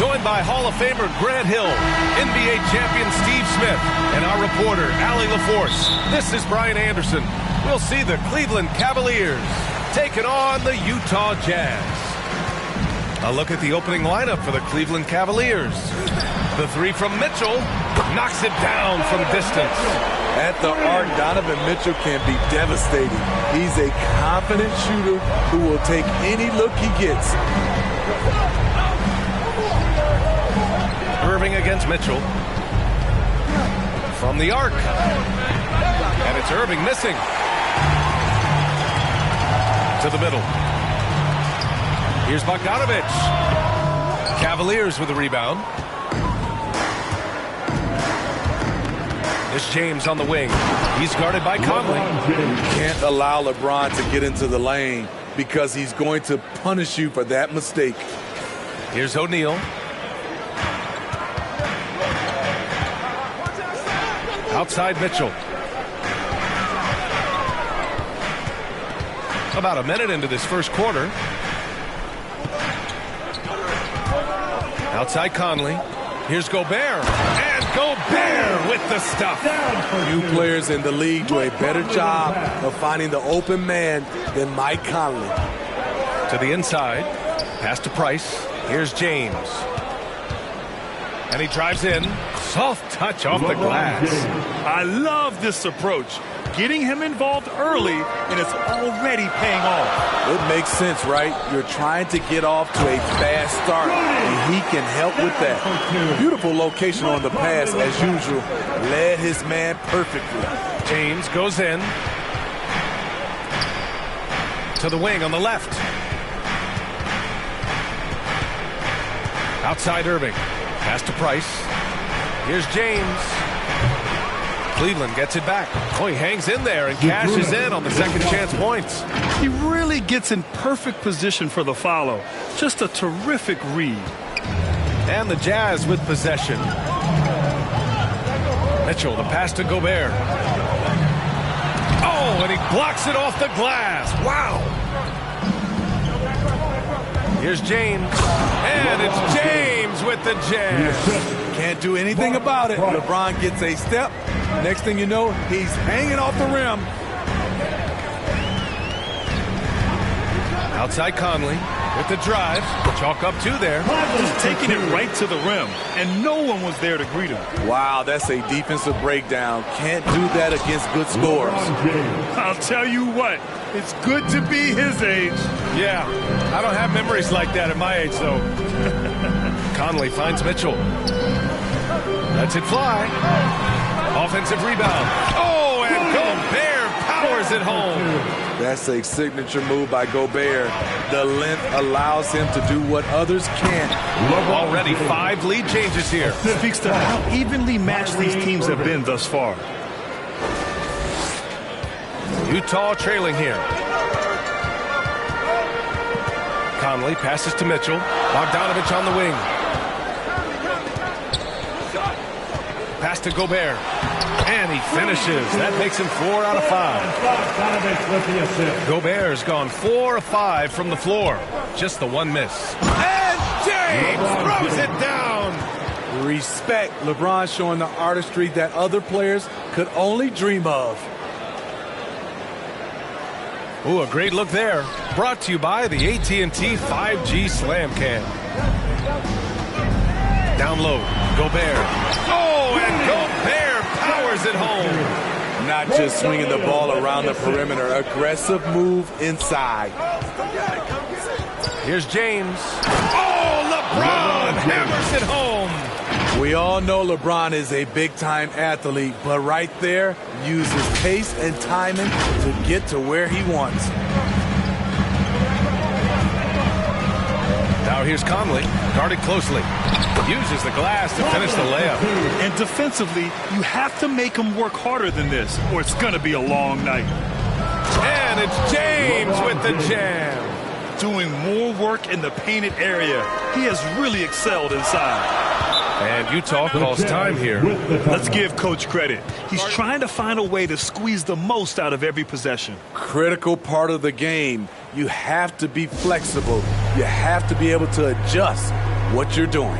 Joined by Hall of Famer Grant Hill, NBA champion Steve Smith, and our reporter, Allie LaForce. This is Brian Anderson. We'll see the Cleveland Cavaliers taking on the Utah Jazz. A look at the opening lineup for the Cleveland Cavaliers. The three from Mitchell knocks it down from distance. At the arc, Donovan Mitchell can be devastating. He's a confident shooter who will take any look he gets. Irving against Mitchell. From the arc. And it's Irving missing. To the middle. Here's Bogdanović. Cavaliers with the rebound. It's James on the wing. He's guarded by Conley. Can't allow LeBron to get into the lane because he's going to punish you for that mistake. Here's O'Neal. Outside Mitchell. About a minute into this first quarter. Outside Conley. Here's Gobert. And Gobert with the stuff. Few players in the league do a better job of finding the open man than Mike Conley. To the inside. Pass to Price. Here's James. And he drives in. Soft touch off the glass. I love this approach. Getting him involved early, and it's already paying off. It makes sense, right? You're trying to get off to a fast start, and he can help with that. Beautiful location on the pass, as usual. Led his man perfectly. James goes in. To the wing on the left. Outside Irving. Pass to Price. Here's James. Cleveland gets it back. Oh, he hangs in there and cashes in on the second chance points. He really gets in perfect position for the follow. Just a terrific read. And the Jazz with possession. Mitchell, the pass to Gobert. Oh, and he blocks it off the glass. Wow. Here's James. And it's James with the jam. Can't do anything about it. LeBron gets a step. Next thing you know, he's hanging off the rim. Outside Conley with the drive. Chalk up two there. Just taking it right to the rim, and no one was there to greet him. Wow, that's a defensive breakdown. Can't do that against good scorers. I'll tell you what, it's good to be his age. Yeah, I don't have memories like that at my age, though. Conley finds Mitchell. Lets it fly. Offensive rebound. Oh, and Gobert powers it home. That's a signature move by Gobert. The length allows him to do what others can't. Already 5 lead changes here. Speaks to how evenly matched these teams have been thus far. Utah trailing here. Conley passes to Mitchell. Bogdanović on the wing. Pass to Gobert. And he finishes. That makes him 4 out of 5. Gobert's gone 4 of 5 from the floor. Just the one miss. And James throws it down. Respect. LeBron showing the artistry that other players could only dream of. Ooh, a great look there. Brought to you by the AT&T 5G Slam Cam. Down low, Gobert. Oh, and Gobert powers it home. Not just swinging the ball around the perimeter. Aggressive move inside. Here's James. Oh, LeBron hammers it home. We all know LeBron is a big-time athlete, but right there, uses pace and timing to get to where he wants. Now here's Conley, guarded closely. Uses the glass to finish the layup. And defensively, you have to make him work harder than this, or it's going to be a long night. And it's James with the jam. Doing more work in the painted area. He has really excelled inside. And Utah calls time here. Let's give Coach credit. He's trying to find a way to squeeze the most out of every possession. Critical part of the game. You have to be flexible. You have to be able to adjust what you're doing.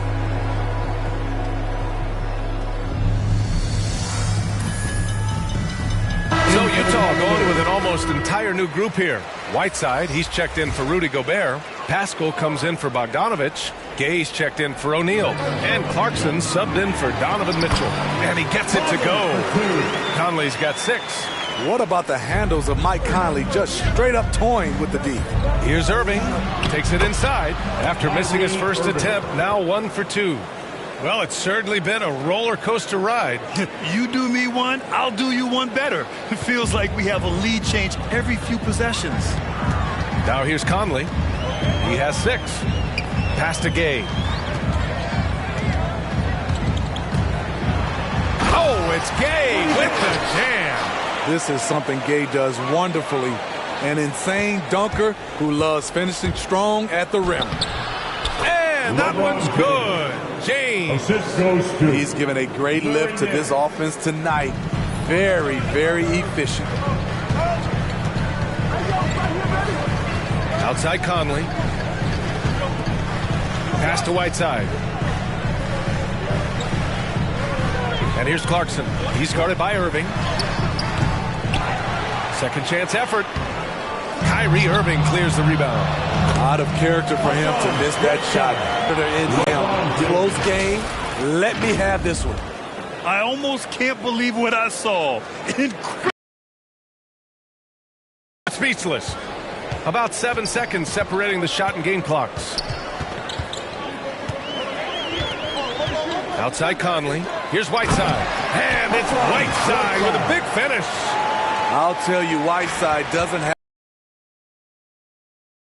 an almost entire new group here. Whiteside, he's checked in for Rudy Gobert. Pascal comes in for Bogdanovich. Gay's checked in for O'Neal. And Clarkson subbed in for Donovan Mitchell. And he gets it to go. Conley's got 6. What about the handles of Mike Conley just straight up toying with the D? Here's Irving. Takes it inside. After missing his first attempt, now 1 for 2. Well, it's certainly been a roller coaster ride. You do me one, I'll do you one better. It feels like we have a lead change every few possessions. Now here's Conley. He has 6. Pass to Gay. Oh, it's Gay with the jam. This is something Gay does wonderfully. An insane dunker who loves finishing strong at the rim. And that one's good. James. He's given a great lift to this offense tonight. Very, very efficient. Outside Conley. Pass to Whiteside. And here's Clarkson. He's guarded by Irving. Second chance effort. Kyrie Irving clears the rebound. Out of character for him to miss that shot. Close game. Let me have this one. I almost can't believe what I saw. Speechless. About 7 seconds separating the shot and game clocks. Outside Conley. Here's Whiteside. And it's Whiteside with a big finish. I'll tell you, Whiteside doesn't have.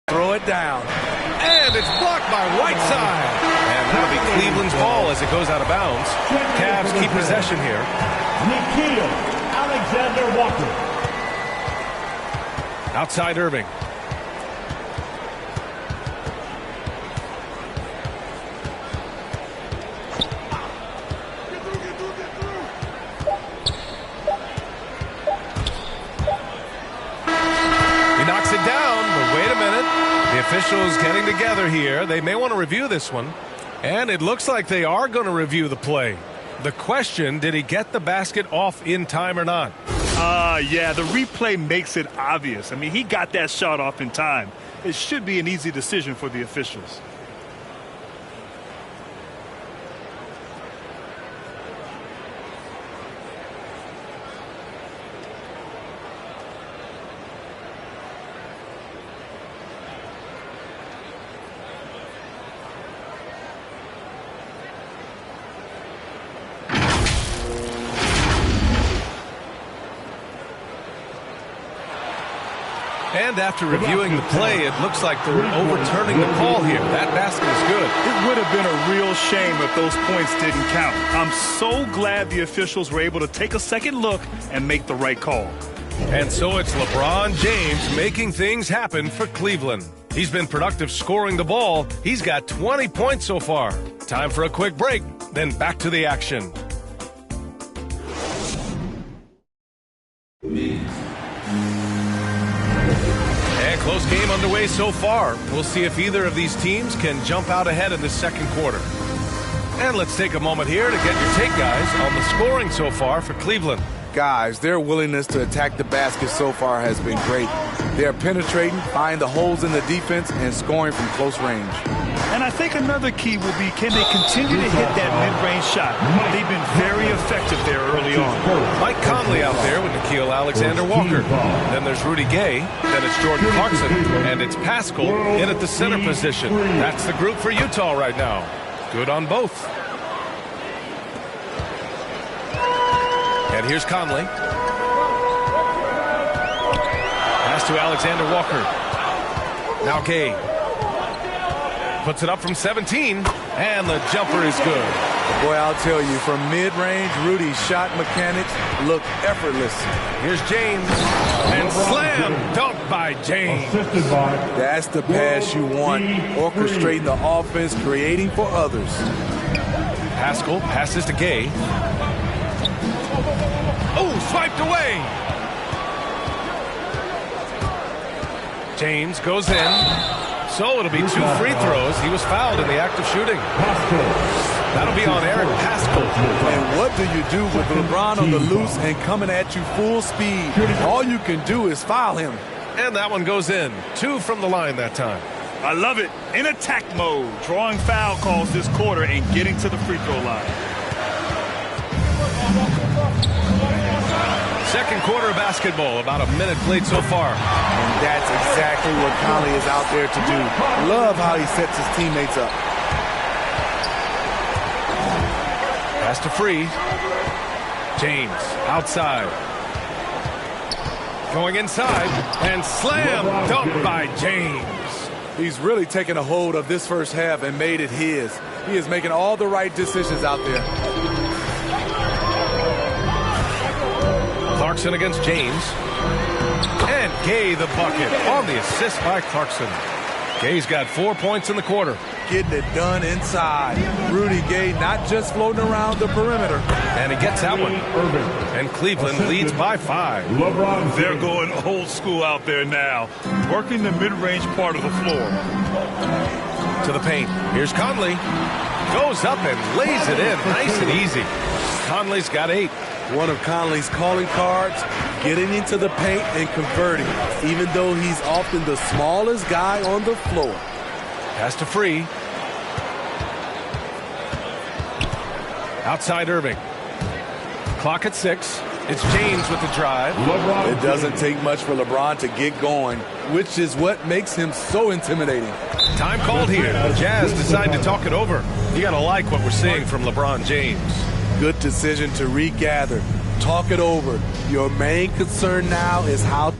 Throw it down. And it's blocked by Whiteside. And that'll be Cleveland's ball as it goes out of bounds. Cavs keep possession here. Alexander Walker. Outside Irving. Knocks it down, but wait a minute. The officials getting together here. They may want to review this one. And it looks like they are going to review the play. The question, did he get the basket off in time or not? Yeah, the replay makes it obvious. I mean, he got that shot off in time. It should be an easy decision for the officials. And after reviewing the play, it looks like they're overturning the call here. That basket is good. It would have been a real shame if those points didn't count. I'm so glad the officials were able to take a second look and make the right call. And so it's LeBron James making things happen for Cleveland. He's been productive scoring the ball. He's got 20 points so far. Time for a quick break, then back to the action. And close game underway so far. We'll see if either of these teams can jump out ahead in the second quarter. And let's take a moment here to get your take, guys, on the scoring so far for Cleveland. Guys, their willingness to attack the basket so far has been great. They're penetrating, finding the holes in the defense, and scoring from close range. And I think another key will be, can they continue to hit that mid-range shot? They've been very effective there early on. Mike Conley out there with Nickeil Alexander-Walker. Then there's Rudy Gay. Then it's Jordan Clarkson. And it's Pascal in at the center position. That's the group for Utah right now. Good on both. And here's Conley. Pass to Alexander-Walker. Now Gay. Puts it up from 17, and the jumper is good. Boy, I'll tell you, from mid-range, Rudy's shot mechanics look effortless. Here's James, and slam dunk by James. That's the pass you want, orchestrating the offense, creating for others. Pascal passes to Gay. Oh, swiped away. James goes in. So it'll be 2 free throws. He was fouled in the act of shooting. That'll be on Eric Pascal. And what do you do with LeBron on the loose and coming at you full speed? All you can do is foul him. And that one goes in. 2 from the line that time. I love it. In attack mode, drawing foul calls this quarter and getting to the free throw line. Second quarter of basketball, about a minute played so far. And that's exactly what Conley is out there to do. Love how he sets his teammates up. Pass to Free. James outside. Going inside and slam dunk by James. He's really taken a hold of this first half and made it his. He is making all the right decisions out there. Clarkson against James. And Gay the bucket on the assist by Clarkson. Gay's got 4 points in the quarter. Getting it done inside. Rudy Gay not just floating around the perimeter. And he gets that one. And Cleveland leads by 5. They're going old school out there now, working the mid-range part of the floor. To the paint. Here's Conley. Goes up and lays it in. Nice and easy. Conley's got 8. One of Conley's calling cards, getting into the paint and converting, even though he's often the smallest guy on the floor. Pass to Free. Outside Irving. Clock at 6. It's James with the drive. It doesn't take much for LeBron to get going, which is what makes him so intimidating. Time called here. The Jazz decide to talk it over. You got to like what we're seeing from LeBron James. Good decision to regather. Talk it over. Your main concern now is how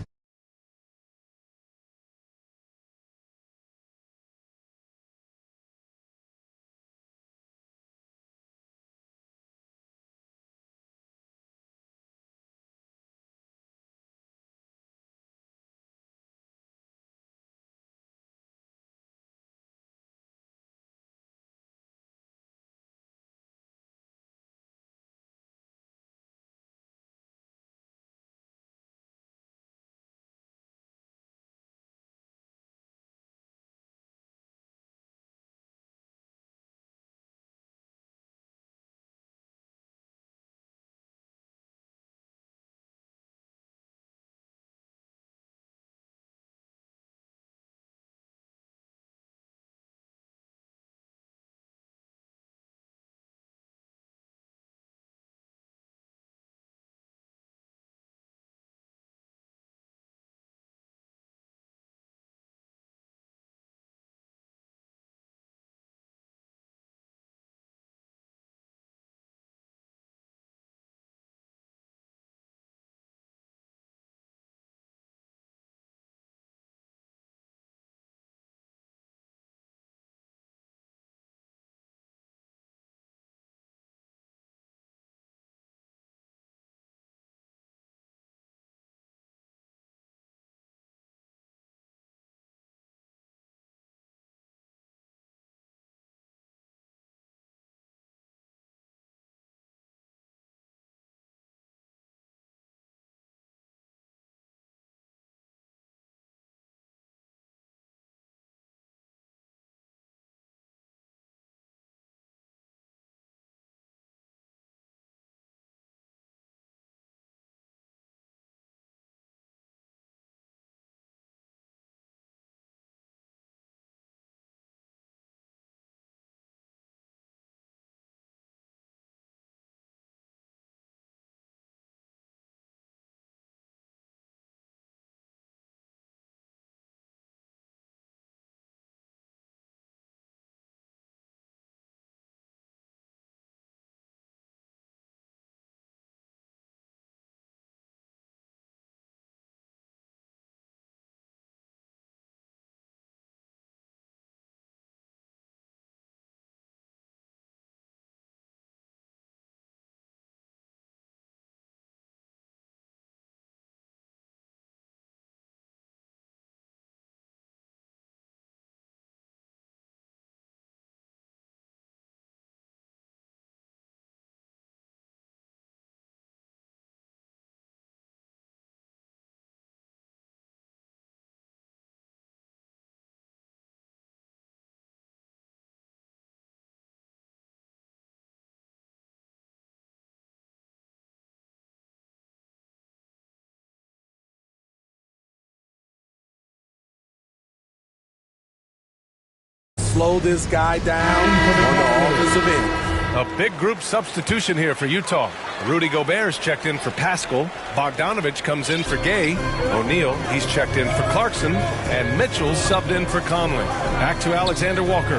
slow this guy down on the offensive end. A big group substitution here for Utah. Rudy Gobert's checked in for Pascal. Bogdanovich comes in for Gay. O'Neal, he's checked in for Clarkson. And Mitchell's subbed in for Conley. Back to Alexander Walker.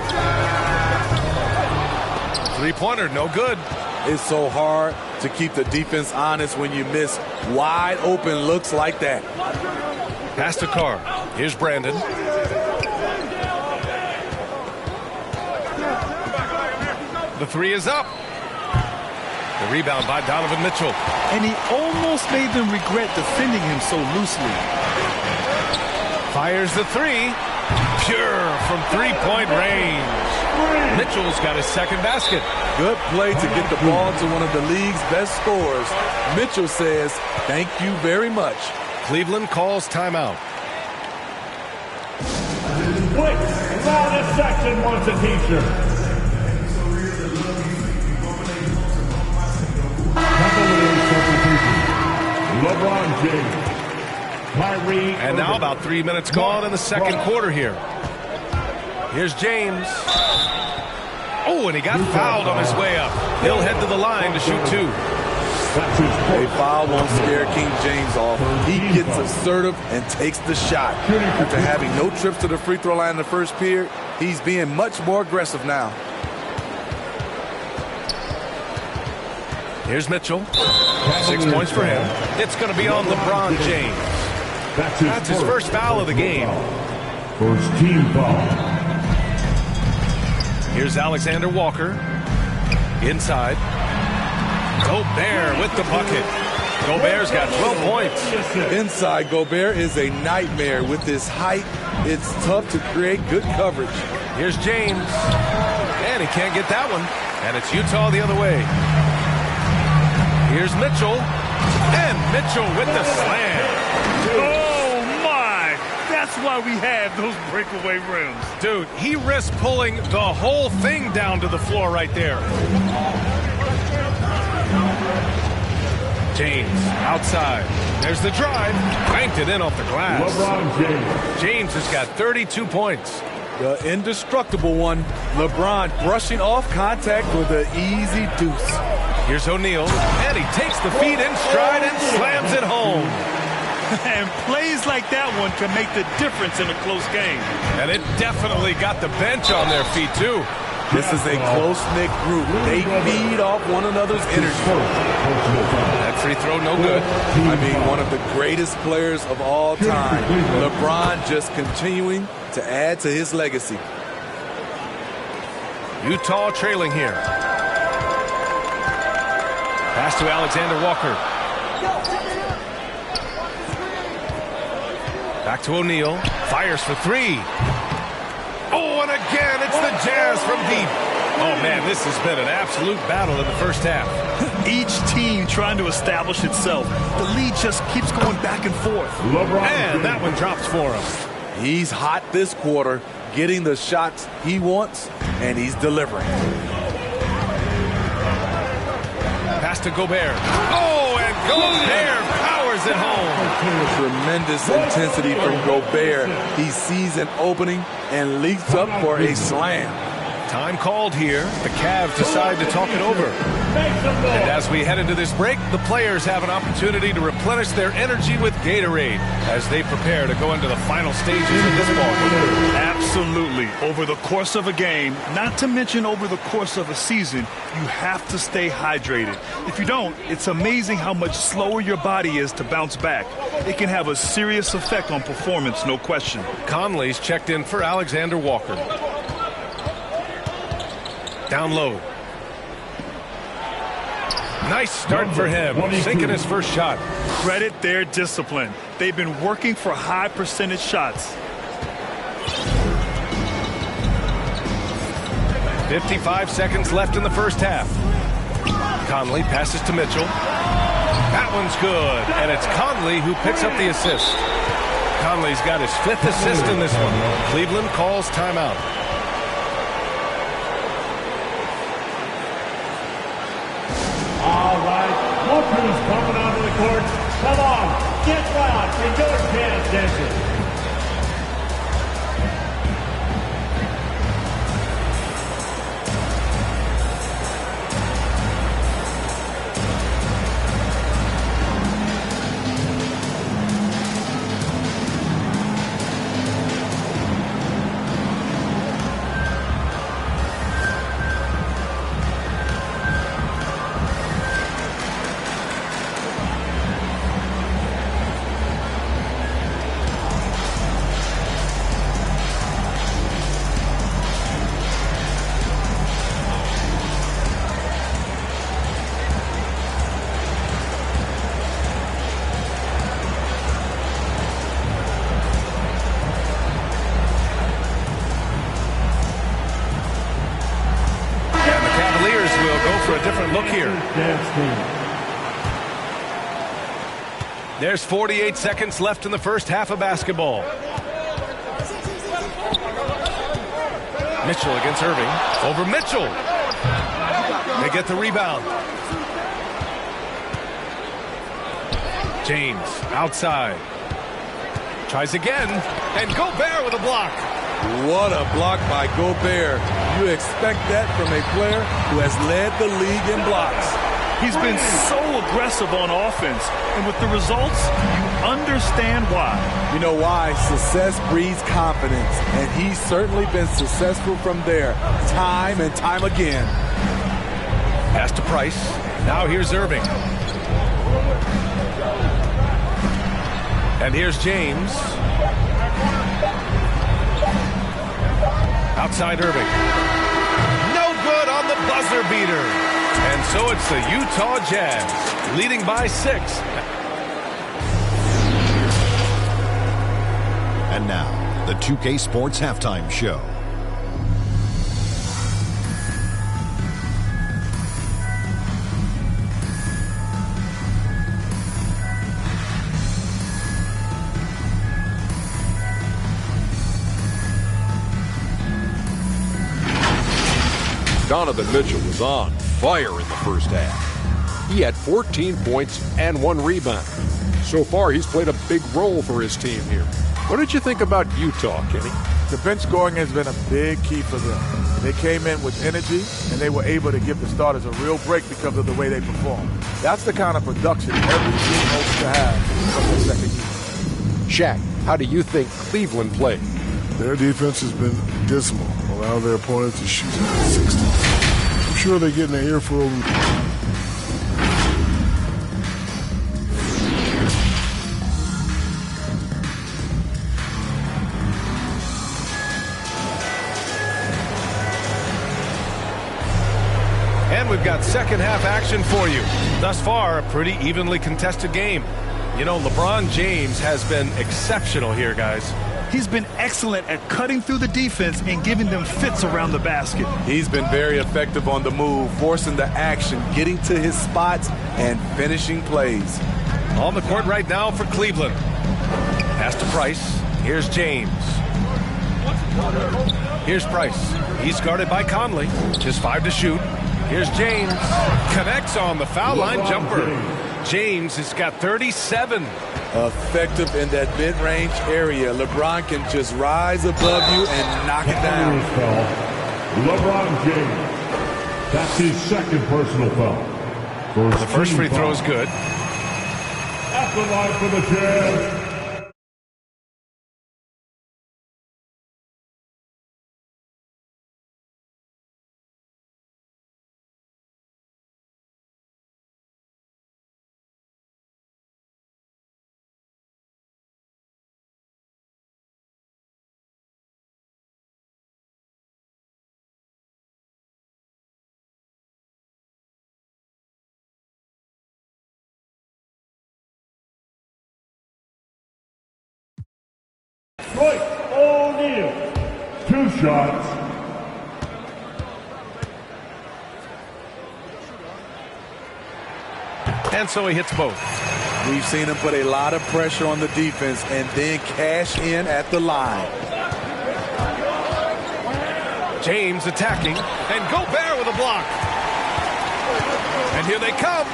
Three-pointer, no good. It's so hard to keep the defense honest when you miss wide open looks like that. Pass to Carr. Here's Brandon. The three is up. The rebound by Donovan Mitchell. And he almost made them regret defending him so loosely. Fires the three. Pure from three-point range. Mitchell's got his second basket. Good play to get the ball to one of the league's best scorers. Mitchell says, thank you very much. Cleveland calls timeout. Quick, loudest section wants a t-shirt. LeBron James. Kyrie. And now about 3 minutes gone in the second quarter here. Here's James. Oh, and he got fouled on his way up. He'll head to the line to shoot two. A foul won't scare King James off. He gets assertive and takes the shot. After having no trips to the free throw line in the first period, he's being much more aggressive now. Here's Mitchell. 6 points for him. It's going to be on LeBron James. That's his first foul of the game. First team foul. Here's Alexander Walker. Inside. Gobert with the bucket. Gobert's got 12 points. Inside, Gobert is a nightmare. With his height, it's tough to create good coverage. Here's James. And he can't get that one. And it's Utah the other way. Here's Mitchell. And Mitchell with the slam. Oh, my. That's why we have those breakaway rims. Dude, he risked pulling the whole thing down to the floor right there. James outside. There's the drive. Banked it in off the glass. LeBron James. James has got 32 points. The indestructible one. LeBron brushing off contact with an easy deuce. Here's O'Neal, and he takes the feet in stride and slams it home. And plays like that one can make the difference in a close game. And it definitely got the bench on their feet, too. This is a close-knit group. They feed off one another's energy. That free throw, no good. I mean, one of the greatest players of all time. LeBron just continuing to add to his legacy. Utah trailing here. Pass to Alexander Walker. Back to O'Neal. Fires for three. Oh, and again, it's the Jazz from deep. Oh, man, this has been an absolute battle in the first half. Each team trying to establish itself. The lead just keeps going back and forth. And that one drops for him. He's hot this quarter, getting the shots he wants, and he's delivering. Pass to Gobert. Oh, and Gobert powers it home. Tremendous intensity from Gobert. He sees an opening and leaps up for a slam. Time called here. The Cavs decide to talk it over. And as we head into this break, the players have an opportunity to replenish their energy with Gatorade as they prepare to go into the final stages of this ballgame. Absolutely. Over the course of a game, not to mention over the course of a season, you have to stay hydrated. If you don't, it's amazing how much slower your body is to bounce back. It can have a serious effect on performance, no question. Conley's checked in for Alexander Walker. Down low. Nice start for him, sinking his first shot. Credit their discipline. They've been working for high percentage shots. 55 seconds left in the first half. Conley passes to Mitchell. That one's good, and it's Conley who picks up the assist. Conley's got his 5th assist in this one. Cleveland calls timeout. All right, more crews coming onto the court. Come on, get loud and don't pay attention. for a different look here. There's 48 seconds left in the first half of basketball. Mitchell against Irving. Over Mitchell. They get the rebound. James outside. Tries again. And Gobert with a block. What a block by Gobert. You expect that from a player who has led the league in blocks. He's been so aggressive on offense, and with the results, you understand why. You know why? Success breeds confidence, and he's certainly been successful from there, time and time again. Pass to Price. Now here's Irving. And here's James. Outside Irving. No good on the buzzer beater. And so it's the Utah Jazz leading by 6. And now, the 2K Sports Halftime Show. Donovan Mitchell was on fire in the first half. He had 14 points and 1 rebound. So far, he's played a big role for his team here. What did you think about Utah, Kenny? The bench scoring has been a big key for them. They came in with energy, and they were able to give the starters a real break because of the way they performed. That's the kind of production every team hopes to have from their second year. Shaq, how do you think Cleveland played? Their defense has been dismal, allowing their opponents to shoot 60. I'm sure they're getting an earful. And we've got second half action for you. Thus far, a pretty evenly contested game. You know, LeBron James has been exceptional here, guys. He's been excellent at cutting through the defense and giving them fits around the basket. He's been very effective on the move, forcing the action, getting to his spots, and finishing plays. On the court right now for Cleveland. Pass to Price. Here's James. Here's Price. He's guarded by Conley. Just 5 to shoot. Here's James. Connects on the foul line jumper. James has got 37. Effective in that mid-range area. LeBron can just rise above you and knock it down. LeBron James. That's his second personal foul. The first free throw is good. At the line for the Jazz. Royce O'Neal, 2 shots. And so he hits both. We've seen him put a lot of pressure on the defense and then cash in at the line. James attacking, and Gobert with a block. And here they come.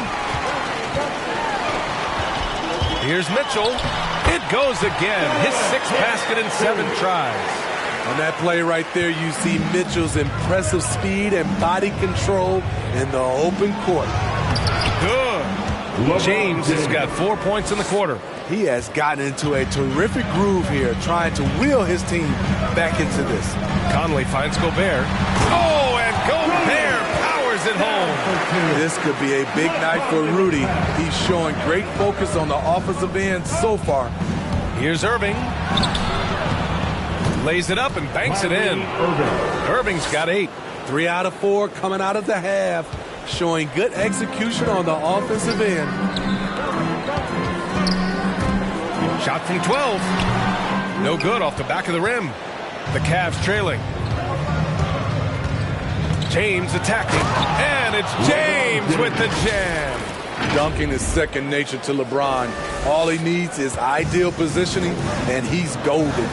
Here's Mitchell. It goes again. His 6th basket in 7 tries. On that play right there, you see Mitchell's impressive speed and body control in the open court. Good. James has got 4 points in the quarter. He has gotten into a terrific groove here, trying to wheel his team back into this. Conley finds Gobert. Oh, and Gobert powers it home. This could be a big night for Rudy. He's showing great focus on the offensive end so far. Here's Irving. Lays it up and banks it in. Irving's got 8. 3 out of 4 coming out of the half, showing good execution on the offensive end. Shot from 12. No good off the back of the rim. The Cavs trailing. James attacking. And And it's James with the jam. Dunking is second nature to LeBron. All he needs is ideal positioning, and he's golden.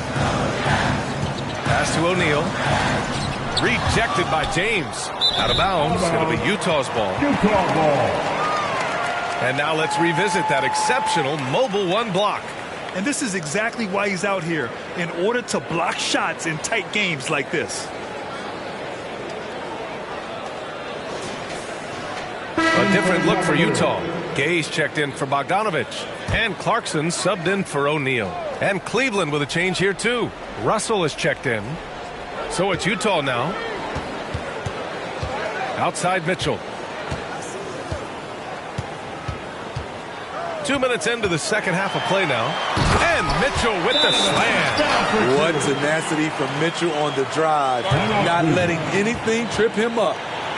Pass to O'Neal. Rejected by James. Out of bounds. It'll be Utah's ball. Utah ball. And now let's revisit that exceptional mobile one block. And this is exactly why he's out here, in order to block shots in tight games like this. A different look for Utah. Gay's checked in for Bogdanovich. And Clarkson subbed in for O'Neal. And Cleveland with a change here too. Russell is checked in. So it's Utah now. Outside Mitchell. 2 minutes into the second half of play now. And Mitchell with the slam. What tenacity from Mitchell on the drive. Not letting anything trip him up.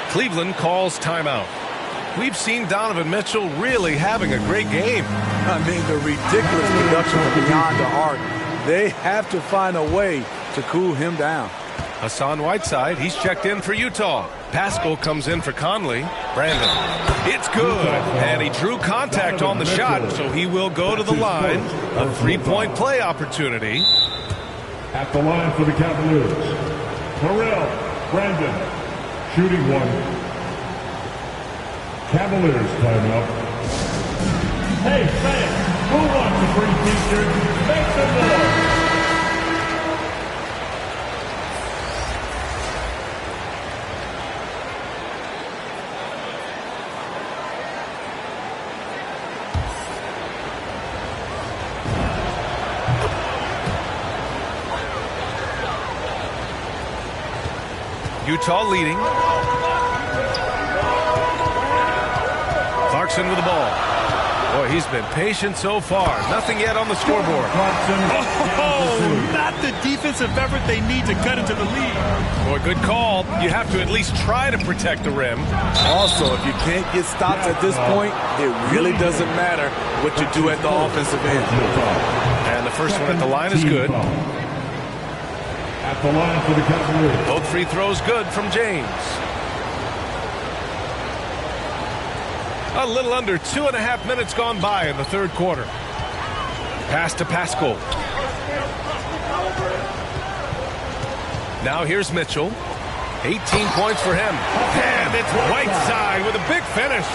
Cleveland calls timeout. We've seen Donovan Mitchell really having a great game. I mean, the ridiculous production from beyond the arc. They have to find a way to cool him down. Hassan Whiteside, he's checked in for Utah. Pascal comes in for Conley. Brandon, it's good. And he drew contact on the shot, so he will go to the line. A three-point play opportunity. At the line for the Cavaliers, Terrell Brandon, shooting one. Cavaliers timeout. Hey, fans, who wants to bring features? Make some noise. Utah leading. Clarkson with the ball. Boy, he's been patient so far. Nothing yet on the scoreboard. Oh, not the defensive effort they need to cut into the lead. Boy, good call. You have to at least try to protect the rim. Also, if you can't get stops at this point, it really doesn't matter what you do at the offensive end. And the first one at the line is good. At the line for the Cavaliers. Both free throws good from James. A little under 2.5 minutes gone by in the third quarter. Pass to Pascal. Now here's Mitchell. 18 points for him. And it's Whiteside with a big finish.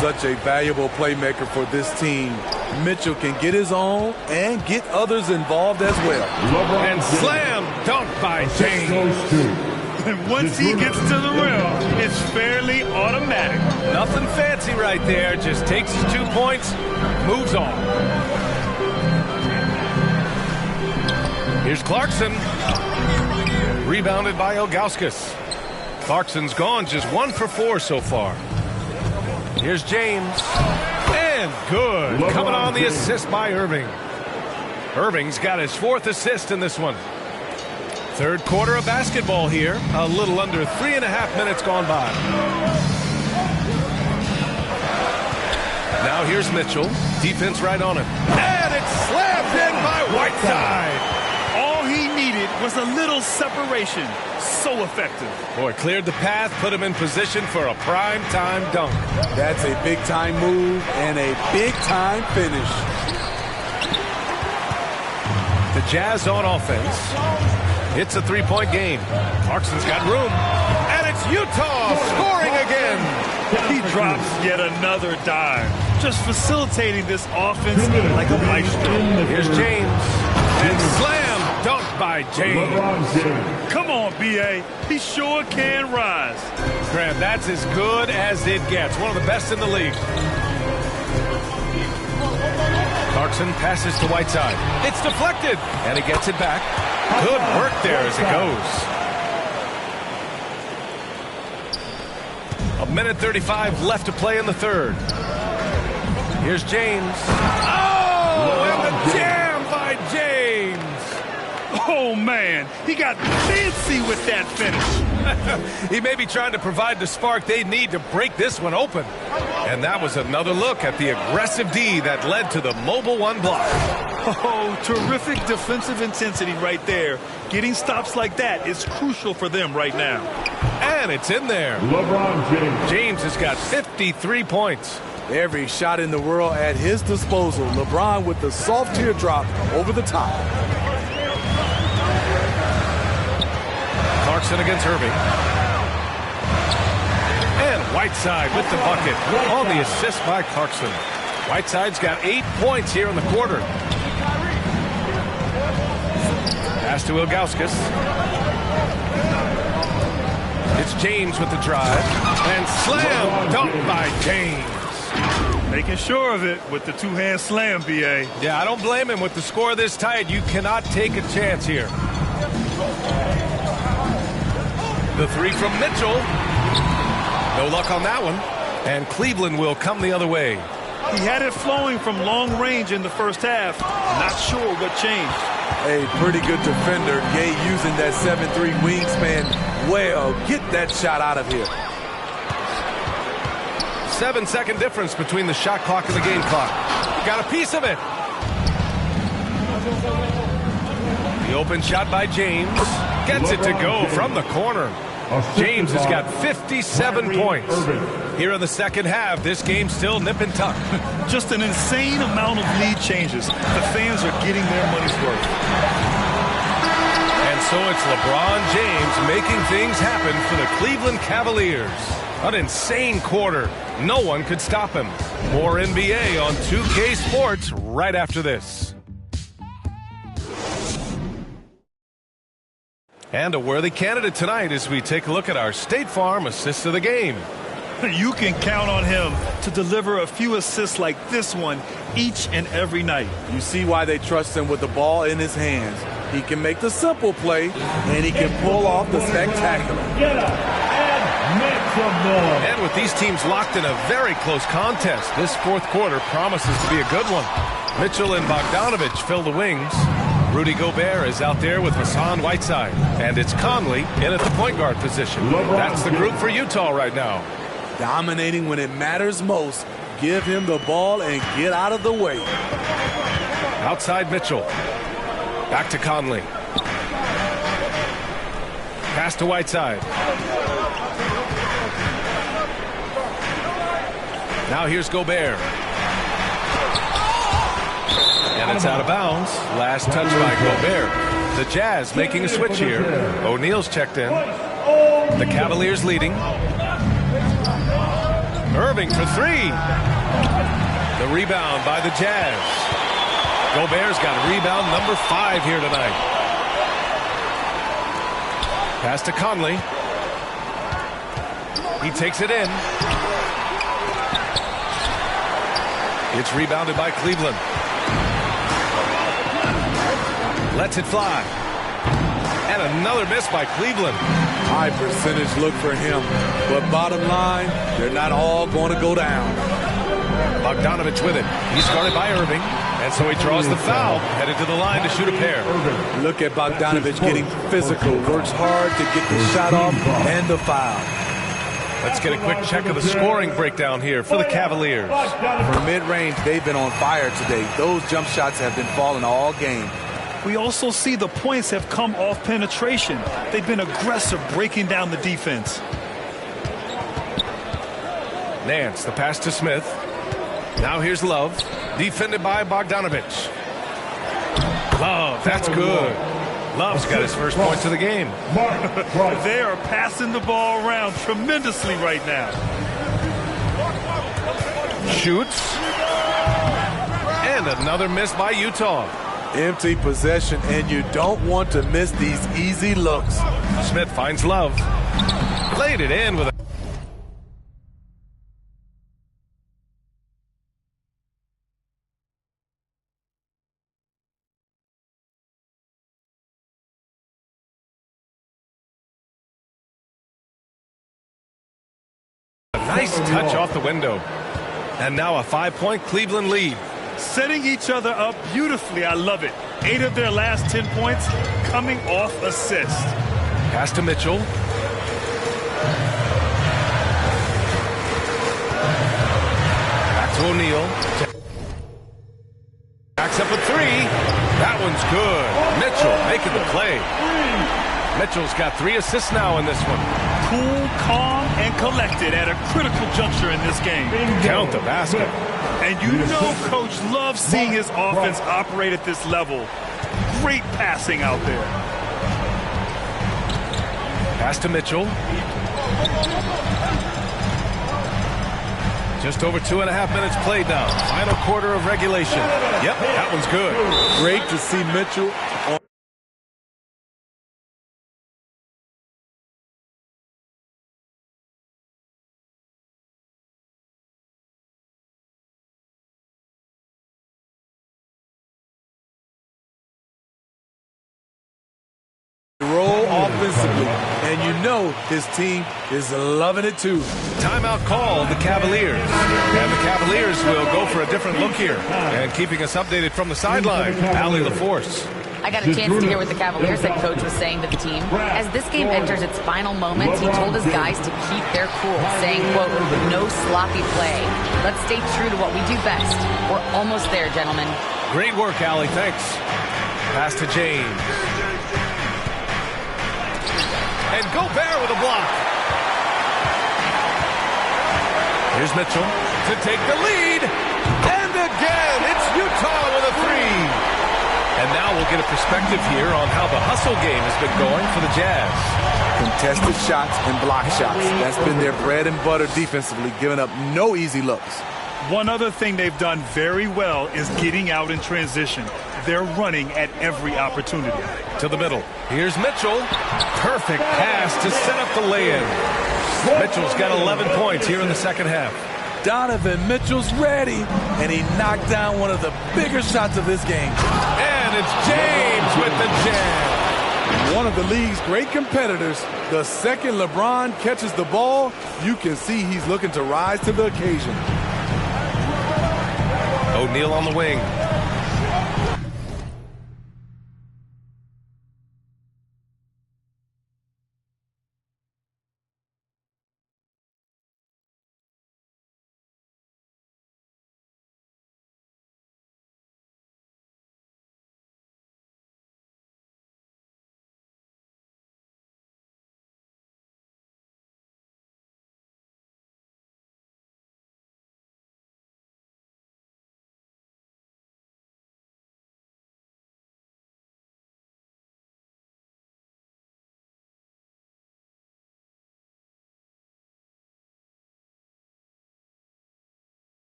Such a valuable playmaker for this team. Mitchell can get his own and get others involved as well. And slam dunk by James. And once he gets to the rim, it's fairly automatic. Nothing fancy right there. Just takes his 2 points, moves on. Here's Clarkson. Rebounded by Ilgauskas. Clarkson's gone just 1 for 4 so far. Here's James. And good. Coming on the assist by Irving. Irving's got his 4th assist in this one. Third quarter of basketball here. A little under 3.5 minutes gone by. Now here's Mitchell. Defense right on him. And it's slammed in by Whiteside. All he needed was a little separation. So effective. Boy, cleared the path, put him in position for a prime-time dunk. That's a big-time move and a big-time finish. The Jazz on offense. It's a 3-point game. Clarkson's got room. And it's Utah scoring again. He drops yet another dime. Just facilitating this offense like a maestro. Here's James. And slam dunk by James. Come on, B.A. He sure can rise. Graham, that's as good as it gets. One of the best in the league. Clarkson passes to Whiteside. It's deflected. And he gets it back. Good work there as it goes. 1:35 left to play in the third. Here's James. Oh, and the jam by James. Oh, man. He got fancy with that finish. He may be trying to provide the spark they need to break this one open. And that was another look at the aggressive D that led to the mobile one block. Oh, terrific defensive intensity right there. Getting stops like that is crucial for them right now. And it's in there. LeBron James. James has got 53 points. Every shot in the world at his disposal. LeBron with the soft teardrop over the top. Clarkson against Irving. And Whiteside with the bucket on the assist by Clarkson. Whiteside's got 8 points here in the quarter. Pass to Ilgauskas. It's James with the drive. And slam dunk by James. Making sure of it with the two-hand slam, B.A. Yeah, I don't blame him. With the score this tight, you cannot take a chance here. The three from Mitchell. No luck on that one. And Cleveland will come the other way. He had it flowing from long range in the first half. Not sure what changed. A pretty good defender. Gay using that 7'3" wingspan well. Get that shot out of here. 7-second difference between the shot clock and the game clock. Got a piece of it. The open shot by James. Gets it to go from the corner. James has got 57 points. Here in the second half, this game's still nip and tuck. Just an insane amount of lead changes. The fans are getting their money's worth. And so it's LeBron James making things happen for the Cleveland Cavaliers. An insane quarter. No one could stop him. More NBA on 2K Sports right after this. And a worthy candidate tonight as we take a look at our State Farm assist of the game. You can count on him to deliver a few assists like this one each and every night. You see why they trust him with the ball in his hands. He can make the simple play, and he can pull off the spectacular. Get up and make some noise. And with these teams locked in a very close contest, this fourth quarter promises to be a good one. Mitchell and Bogdanovich fill the wings. Rudy Gobert is out there with Hassan Whiteside. And it's Conley in at the point guard position. That's the group for Utah right now. Dominating when it matters most. Give him the ball and get out of the way. Outside Mitchell. Back to Conley. Pass to Whiteside. Now here's Gobert. And it's out of bounds. Last touch by Gobert. The Jazz making a switch here. O'Neal's checked in. The Cavaliers leading. Irving for three. The rebound by the Jazz. Gobert's got rebound number 5 here tonight. Pass to Conley. He takes it in. It's rebounded by Cleveland. Lets it fly. And another miss by Cleveland. High percentage look for him. But bottom line, they're not all going to go down. Bogdanovich with it. He's guarded by Irving. And so he draws the foul. Headed to the line to shoot a pair. Look at Bogdanovich getting physical. Works hard to get the shot off and the foul. Let's get a quick check of the scoring breakdown here for the Cavaliers. For mid-range, they've been on fire today. Those jump shots have been falling all game. We also see the points have come off penetration. They've been aggressive breaking down the defense. Nance, the pass to Smith. Now here's Love, defended by Bogdanovich. Love, that's good. Love's got his first points of the game. They are passing the ball around tremendously right now. Shoots. And another miss by Utah. Empty possession, and you don't want to miss these easy looks. Smith finds Love. Played it in with a nice touch off the window. And now a 5-point Cleveland lead. Setting each other up beautifully. I love it. 8 of their last 10 points coming off assist. Pass to Mitchell. Back to O'Neal. Backs up a three. That one's good. Mitchell making the play. Mitchell's got 3 assists now in this one. Cool, calm, and collected at a critical juncture in this game. Count the basket. And you know Coach loves seeing his offense operate at this level. Great passing out there. Pass to Mitchell. Just over 2.5 minutes played now. Final quarter of regulation. Yep, that one's good. Great to see Mitchell on roll offensively, and you know his team is loving it too. Timeout called the Cavaliers. And the Cavaliers will go for a different look here. And keeping us updated from the sideline, Allie LaForce. I got a chance to hear what the Cavaliers head coach was saying to the team. As this game enters its final moments, he told his guys to keep their cool, saying, quote, no sloppy play. Let's stay true to what we do best. We're almost there, gentlemen. Great work, Allie. Thanks. Pass to James. And Gobert with a block. Here's Mitchell to take the lead. And again, it's Utah with a three. And now we'll get a perspective here on how the hustle game has been going for the Jazz. Contested shots and block shots. That's been their bread and butter defensively, giving up no easy looks. One other thing they've done very well is getting out in transition. They're running at every opportunity. To the middle. Here's Mitchell. Perfect pass to set up the lay-in. Mitchell's got 11 points here in the second half. Donovan Mitchell's ready, and he knocked down one of the bigger shots of this game. And it's James with the jam. One of the league's great competitors. The second LeBron catches the ball, you can see he's looking to rise to the occasion. O'Neal on the wing.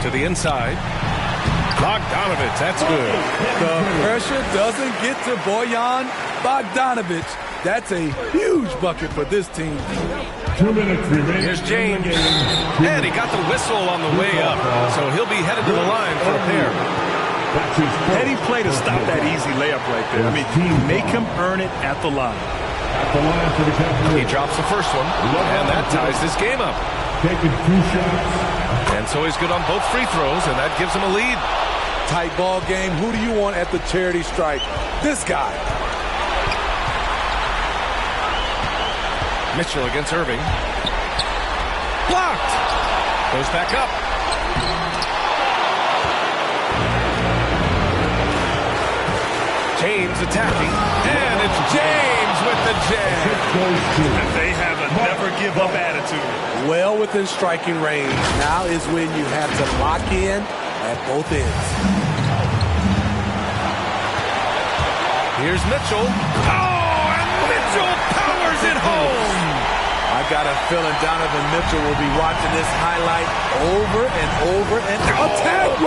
To the inside. Bogdanovich, that's good. The pressure doesn't get to Bojan Bogdanovich. That's a huge bucket for this team. 2 minutes remaining. Here's James. And he got the whistle on the way up. So he'll be headed to the line for a pair. Heady play to stop that easy layup right there. I mean, make him earn it at the line. He drops the first one, and that ties this game up. Taking 2 shots. And so he's good on both free throws, and that gives him a lead. Tight ball game. Who do you want at the charity stripe? This guy. Mitchell against Irving. Blocked. Goes back up. James attacking. And it's James with the jam. They have a never-give-up attitude. Well within striking range. Now is when you have to lock in at both ends. Here's Mitchell. Oh, and Mitchell powers it home. I got a feeling Donovan Mitchell will be watching this highlight over and over and attack.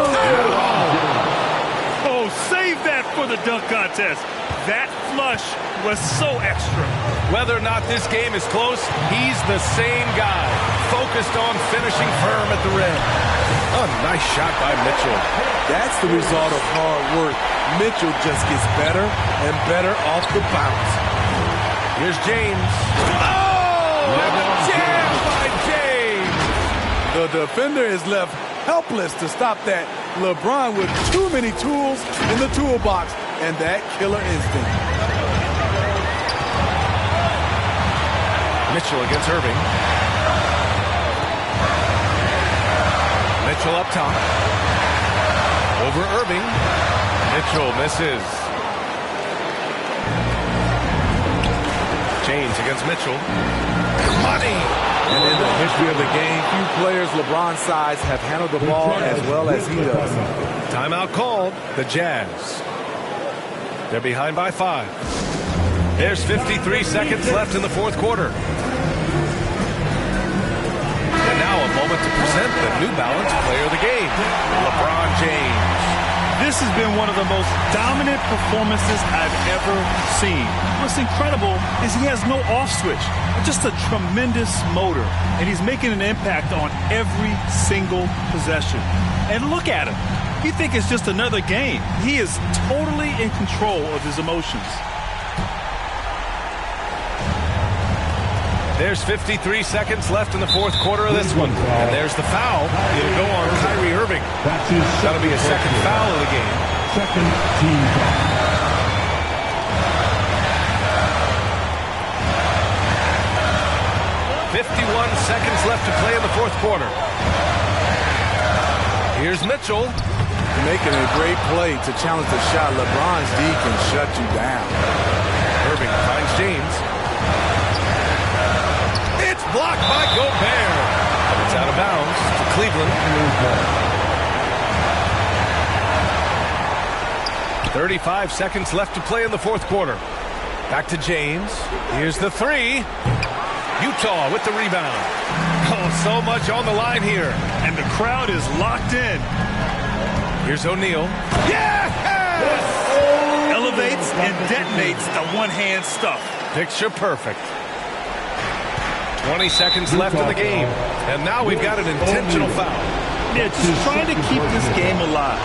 Oh, save that for the dunk contest. That flush was so extra. Whether or not this game is close, he's the same guy, focused on finishing firm at the rim. A nice shot by Mitchell. That's the result of hard work. Mitchell just gets better and better off the bounce. Here's James. Oh, jam by James. The defender is left helpless to stop that. LeBron with too many tools in the toolbox and that killer instinct. Mitchell against Irving. Mitchell up top. Over Irving. Mitchell misses. James against Mitchell. Money! And in the history of the game, few players LeBron's size have handled the ball as well as he does. Timeout called. The Jazz. They're behind by 5. There's 53 seconds left in the fourth quarter. And now a moment to present the New Balance Player of the Game, LeBron James. This has been one of the most dominant performances I've ever seen. What's incredible is he has no off switch, just a tremendous motor, and he's making an impact on every single possession. And look at him. You think it's just another game. He is totally in control of his emotions. There's 53 seconds left in the fourth quarter of this one. And there's the foul. It'll go on Kyrie Irving. That'll be a second foul of the game. Second team foul. 51 seconds left to play in the fourth quarter. Here's Mitchell. Making a great play to challenge the shot. LeBron's D can shut you down. Irving finds James. It's blocked by Gobert. It's out of bounds to Cleveland. 35 seconds left to play in the fourth quarter. Back to James. Here's the three. Utah with the rebound. Oh, so much on the line here. And the crowd is locked in. Here's O'Neal. Yes! Elevates and detonates the one-hand stuff. Picture perfect. 20 seconds left in the game. And now we've got an intentional foul. Yeah, just trying to keep this game alive.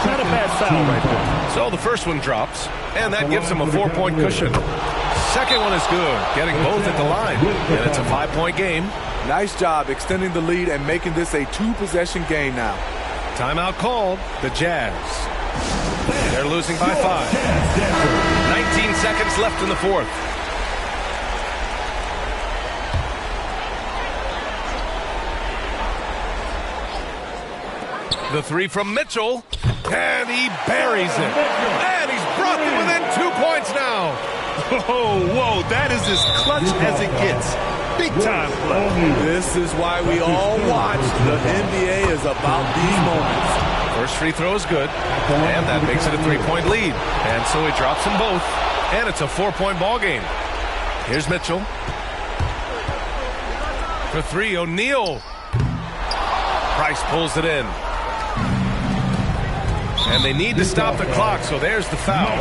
Not a bad foul right there. So the first one drops, and that gives him a 4-point cushion. Second one is good, getting both at the line. And it's a 5-point game. Nice job extending the lead and making this a 2-possession game now. Timeout called. The Jazz. They're losing by 5. 19 seconds left in the fourth. The three from Mitchell, and he buries it. And he's brought them within 2 points now. Whoa, that is as clutch as it gets. Big time play. This is why we all watch. The NBA is about these moments. First free throw is good, and that makes it a 3-point lead. And so he drops them both, and it's a 4-point ball game. Here's Mitchell. For three, O'Neal. Price pulls it in. And they need to stop the clock, so there's the foul.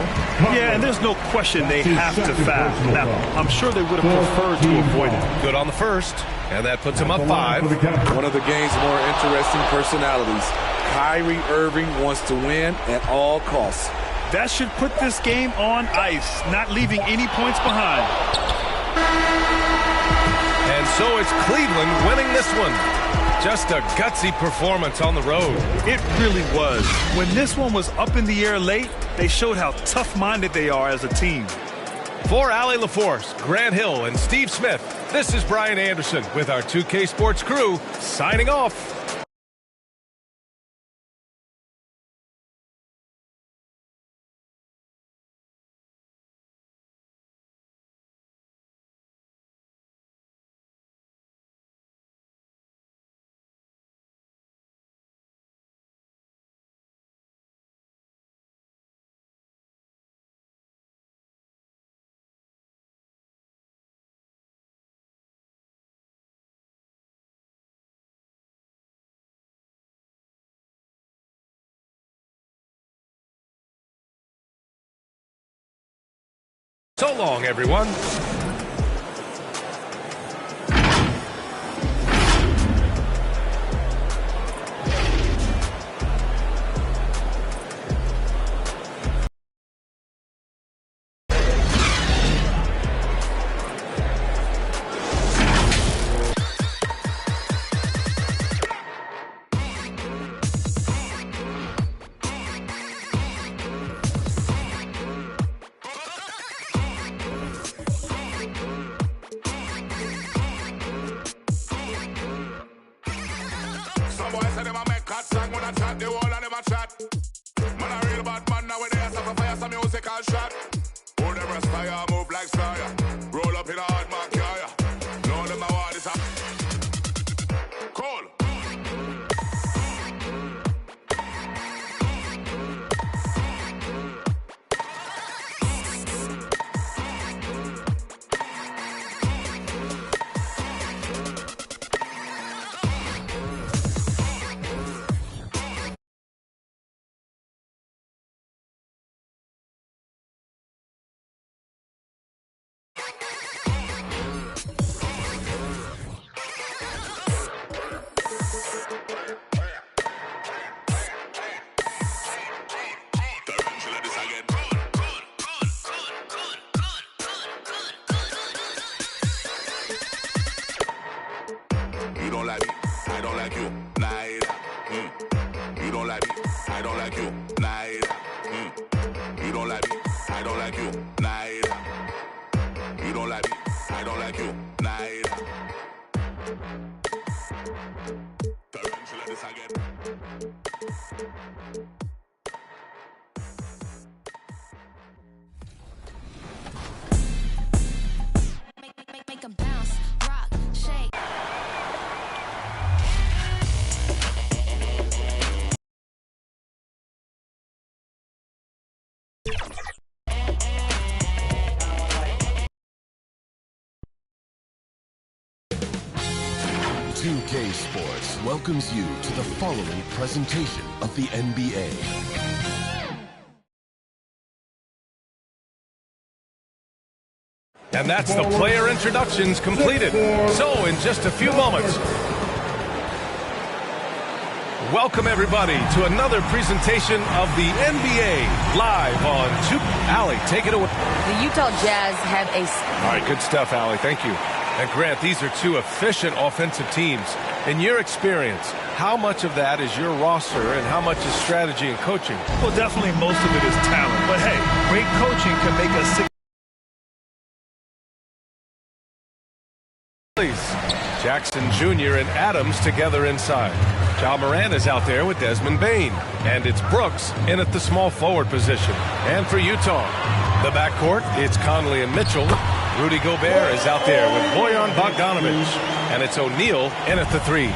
Yeah, and there's no question they have to foul. Now, I'm sure they would have preferred to avoid it. Good on the first, and that puts him up 5. One of the game's more interesting personalities. Kyrie Irving wants to win at all costs. That should put this game on ice, not leaving any points behind. And so it's Cleveland winning this one. Just a gutsy performance on the road. It really was. When this one was up in the air late, they showed how tough-minded they are as a team. For Allie LaForce, Grant Hill, and Steve Smith, this is Brian Anderson with our 2K Sports crew signing off. So long, everyone. say them a make cut song when I chat, the whole of them a chat. Man a real bad man nowadays, so for fire some music and shot. All them rest fire, move like fire. Roll up in a hard mark, yeah. No, them a want is a cool. You don't like me, I don't like you, neither. You don't like me, I don't like you, neither. You don't like me, I don't like you, neither. You don't like me, I don't like you, neither. Tarantula this again. Make 'em bounce, rock, shake. K Sports welcomes you to the following presentation of the NBA. And that's the player introductions completed. So in just a few moments, welcome everybody to another presentation of the NBA live on Allie, take it away. The Utah Jazz have a... All right, good stuff, Allie. Thank you. And Grant, these are two efficient offensive teams. In your experience, how much of that is your roster and how much is strategy and coaching? Well, definitely most of it is talent. But hey, great coaching can make us... Jackson Jr. and Adams together inside. Ja Morant is out there with Desmond Bane. And it's Brooks in at the small forward position. And for Utah, the backcourt, it's Conley and Mitchell. Rudy Gobert is out there with Bojan Bogdanovic. And it's O'Neal in at the 3.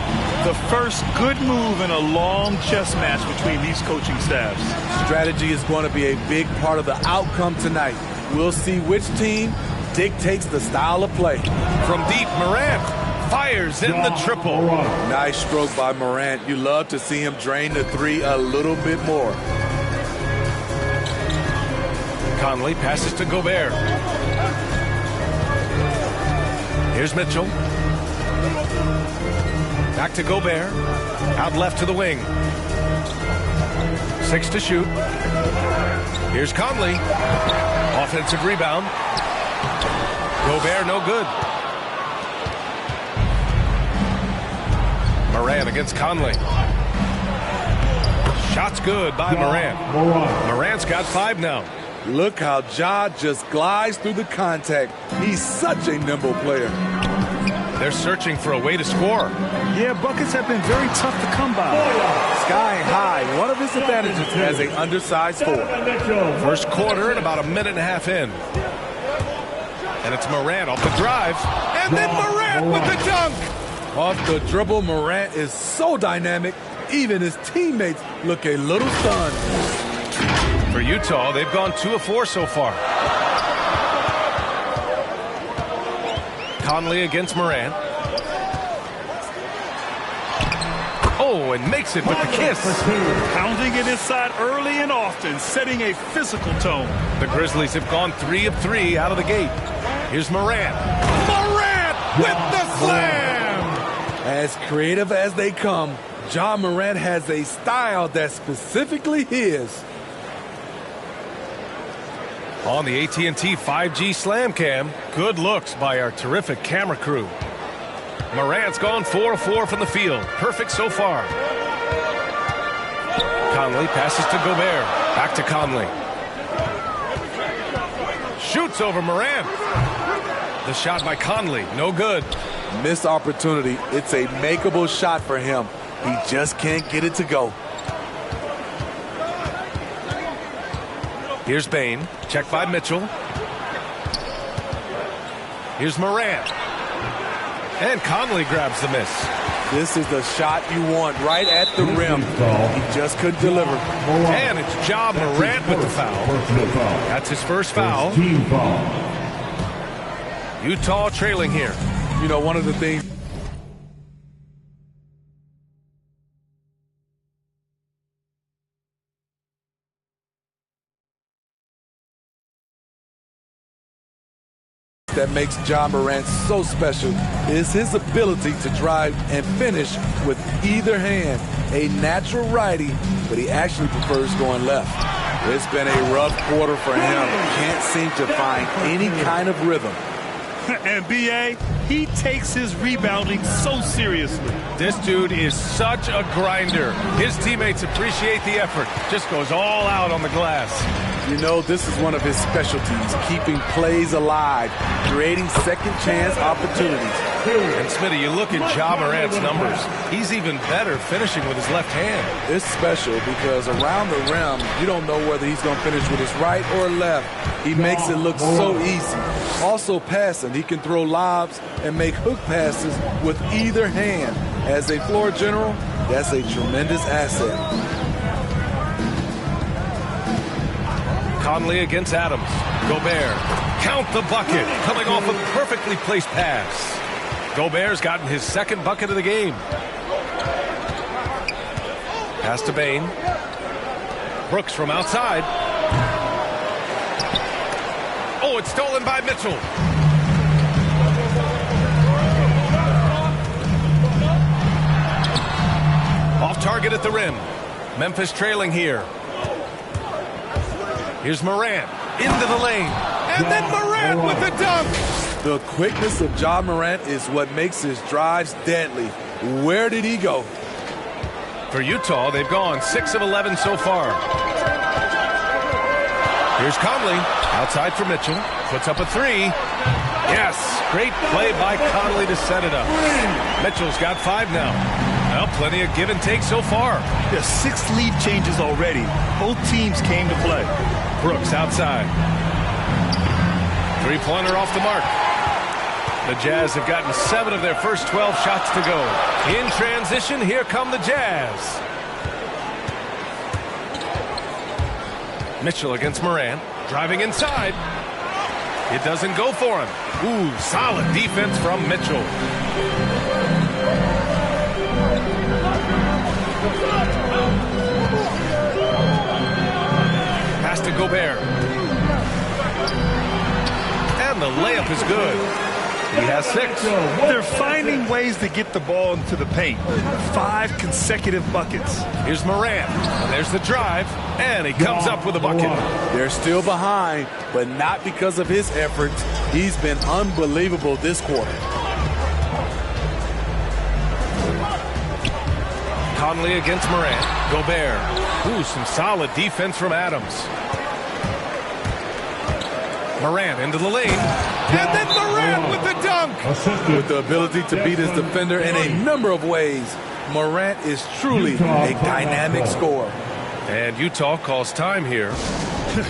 The first good move in a long chess match between these coaching staffs. Strategy is going to be a big part of the outcome tonight. We'll see which team dictates the style of play. From deep, Morant fires in the triple. Nice stroke by Morant. You love to see him drain the 3 a little bit more. Conley passes to Gobert. Here's Mitchell. Back to Gobert. Out left to the wing. 6 to shoot. Here's Conley. Offensive rebound. Gobert no good. Morant against Conley. Shot's good by Morant. Morant's got 5 now. Look how Ja just glides through the contact. He's such a nimble player. They're searching for a way to score. Yeah, buckets have been very tough to come by. Sky high, one of his advantages as an undersized forward. First quarter and about a minute and a half in. And it's Morant off the drive. And then Morant with the dunk. Off the dribble, Morant is so dynamic. Even his teammates look a little stunned. For Utah, they've gone 2 of 4 so far. Conley against Morant. Oh, and makes it with the kiss. Pounding it inside early and often, setting a physical tone. The Grizzlies have gone 3 of 3 out of the gate. Here's Morant. Morant with the slam! As creative as they come, Ja Morant has a style that's specifically his. On the AT&T 5G Slam Cam, good looks by our terrific camera crew. Morant's gone 4 of 4 from the field. Perfect so far. Conley passes to Gobert. Back to Conley. Shoots over Morant. The shot by Conley, no good. Missed opportunity. It's a makeable shot for him. He just can't get it to go. Here's Bain. Check by Mitchell. Here's Morant. And Conley grabs the miss. This is the shot you want right at the rim. He just couldn't deliver. And it's Ja Morant with the foul. That's his first foul. Utah trailing here. You know, one of the things that makes Ja Morant so special is his ability to drive and finish with either hand. A natural righty, but he actually prefers going left. It's been a rough quarter for him. Can't seem to find any kind of rhythm. And B.A., he takes his rebounding so seriously. This dude is such a grinder. His teammates appreciate the effort. Just goes all out on the glass. You know, this is one of his specialties, keeping plays alive, creating second chance opportunities. And Smitty, you look at Ja Morant's numbers. He's even better finishing with his left hand. It's special because around the rim, you don't know whether he's going to finish with his right or left. He makes it look so easy. Also passing, he can throw lobs and make hook passes with either hand. As a floor general, that's a tremendous asset. Conley against Adams. Gobert. Count the bucket. Coming off a perfectly placed pass. Gobert's gotten his second bucket of the game. Pass to Bain. Brooks from outside. Oh, it's stolen by Mitchell. Off target at the rim. Memphis trailing here. Here's Morant into the lane. And then Morant with the dunk. The quickness of Ja Morant is what makes his drives deadly. Where did he go? For Utah, they've gone 6 of 11 so far. Here's Conley. Outside for Mitchell. Puts up a three. Yes. Great play by Conley to set it up. Mitchell's got 5 now. Well, plenty of give and take so far. There's 6 lead changes already. Both teams came to play. Brooks outside. Three-pointer off the mark. The Jazz have gotten 7 of their first 12 shots to go. In transition, here come the Jazz. Mitchell against Morant. Driving inside. It doesn't go for him. Ooh, solid defense from Mitchell. Pass to Gobert. And the layup is good. He has 6. They're finding ways to get the ball into the paint. 5 consecutive buckets. Here's Morant. And there's the drive. And he comes up with a bucket. They're still behind, but not because of his efforts. He's been unbelievable this quarter. Conley against Morant. Gobert. Ooh, some solid defense from Adams. Morant into the lane. And then Morant with the dunk. With the ability to beat his defender in a number of ways, Morant is truly a dynamic scorer. And Utah calls time here.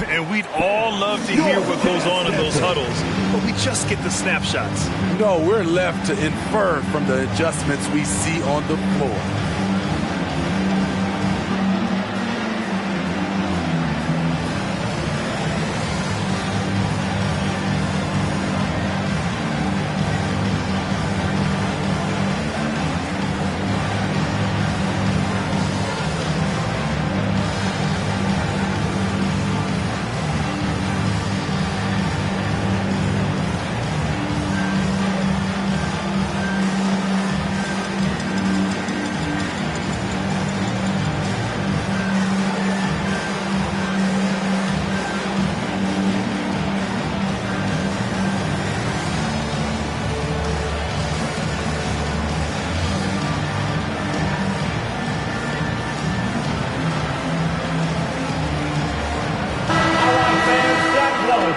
And we'd all love to hear what goes on in those huddles, but we just get the snapshots. No, we're left to infer from the adjustments we see on the floor.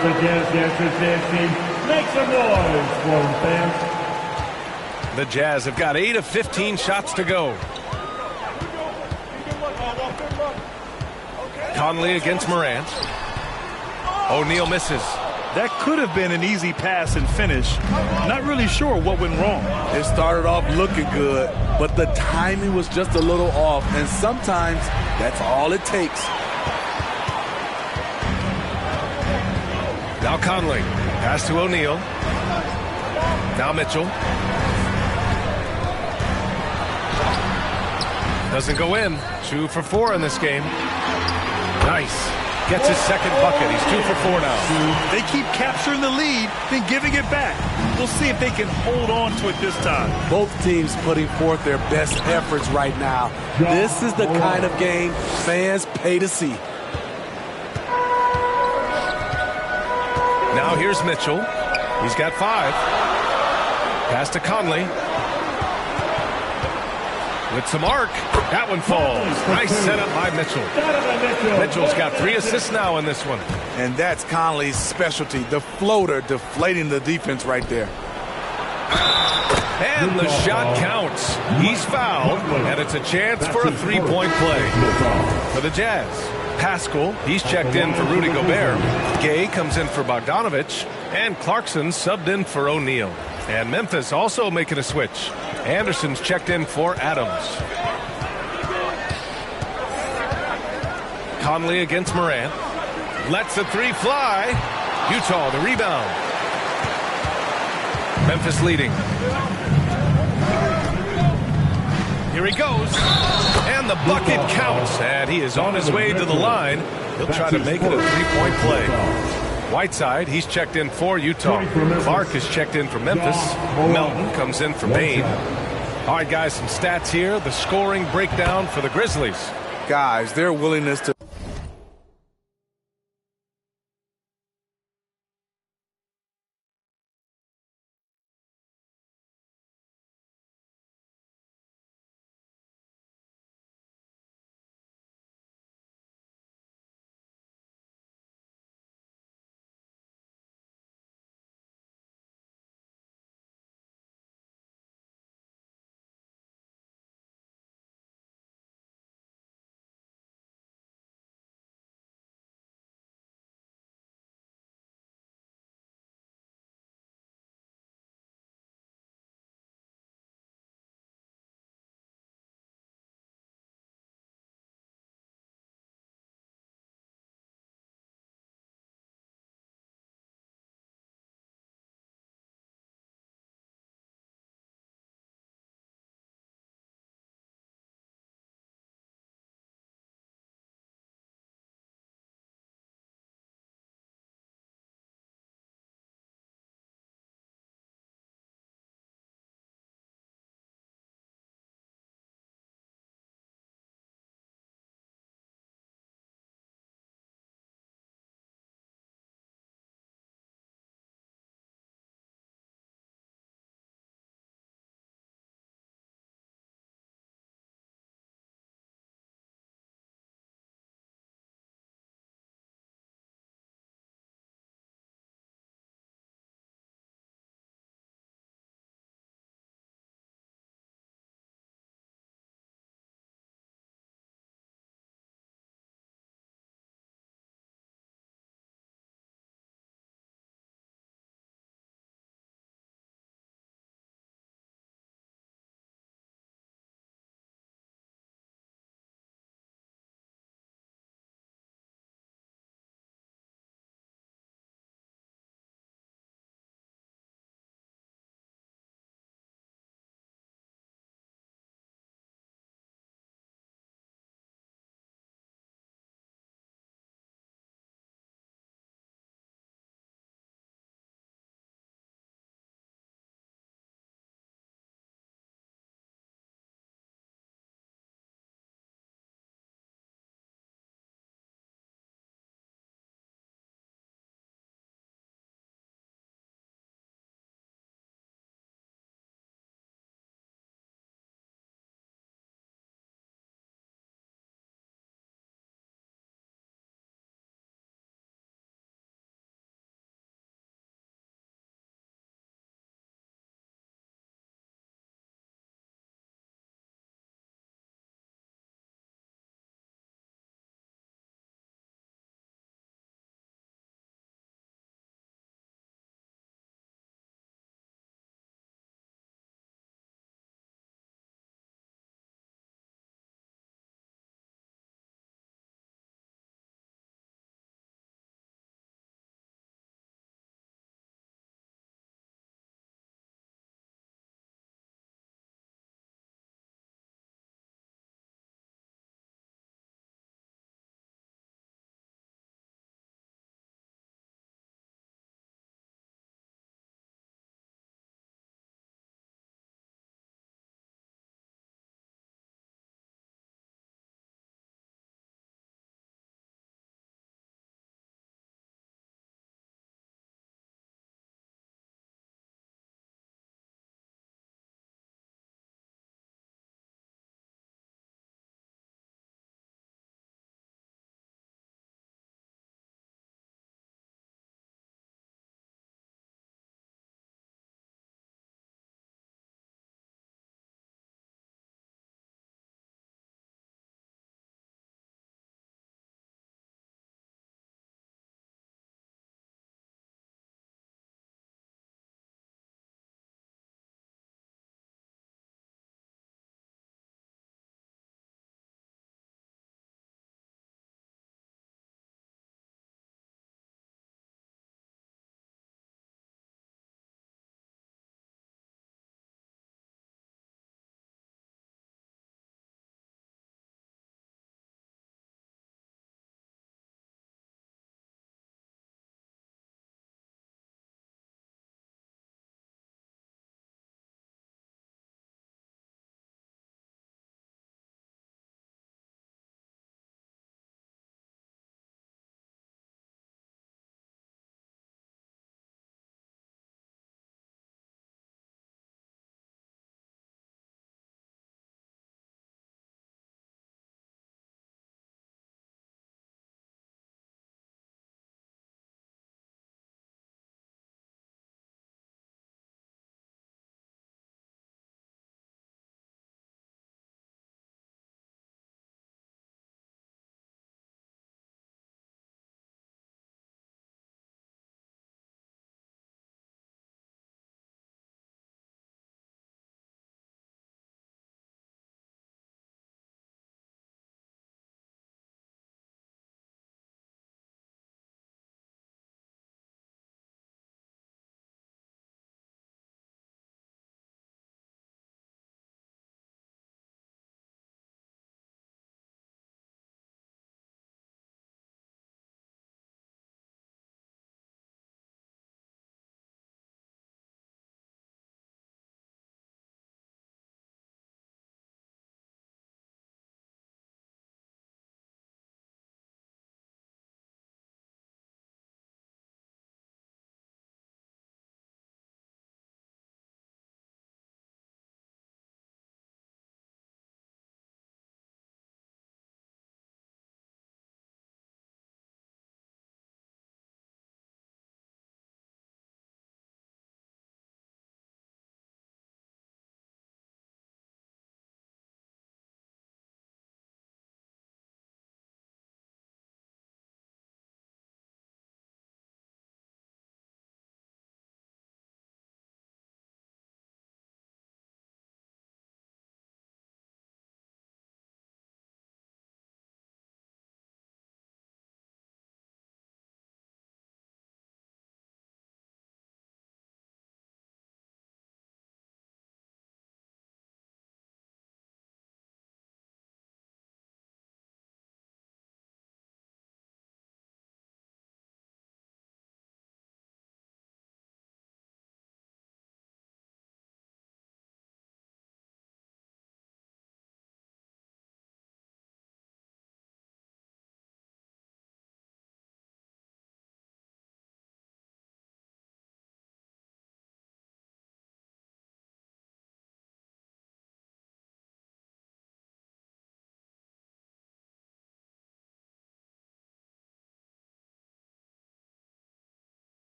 The Jazz team. Make some noise for them, fans. The Jazz have got 8 of 15 shots to go. Conley against Morant. O'Neal misses. That could have been an easy pass and finish. Not really sure what went wrong. It started off looking good, but the timing was just a little off, and sometimes that's all it takes. Now Conley. Pass to O'Neal. Now Mitchell. Doesn't go in. 2 for 4 in this game. Nice. Gets his second bucket. He's 2 for 4 now. They keep capturing the lead, then giving it back. We'll see if they can hold on to it this time. Both teams putting forth their best efforts right now. This is the kind of game fans pay to see. Now here's Mitchell. He's got 5. Pass to Conley. With some arc. That one falls. Nice setup by Mitchell. Mitchell's got 3 assists now in this one. And that's Conley's specialty, the floater deflating the defense right there. And the shot counts. He's fouled, and it's a chance for a 3-point play. For the Jazz, Pascal, he's checked in for Rudy Gobert. Gay comes in for Bogdanovich, and Clarkson subbed in for O'Neal. And Memphis also making a switch. Anderson's checked in for Adams. Conley against Morant. Lets the 3 fly. Utah the rebound. Memphis leading. Here he goes. And the bucket counts. And he is on his way to the line. He'll try to make it a 3-point play. Whiteside, he's checked in for Utah. Clark is checked in for Memphis. Melton comes in for Maine. All right, guys, some stats here. The scoring breakdown for the Grizzlies. Guys, their willingness to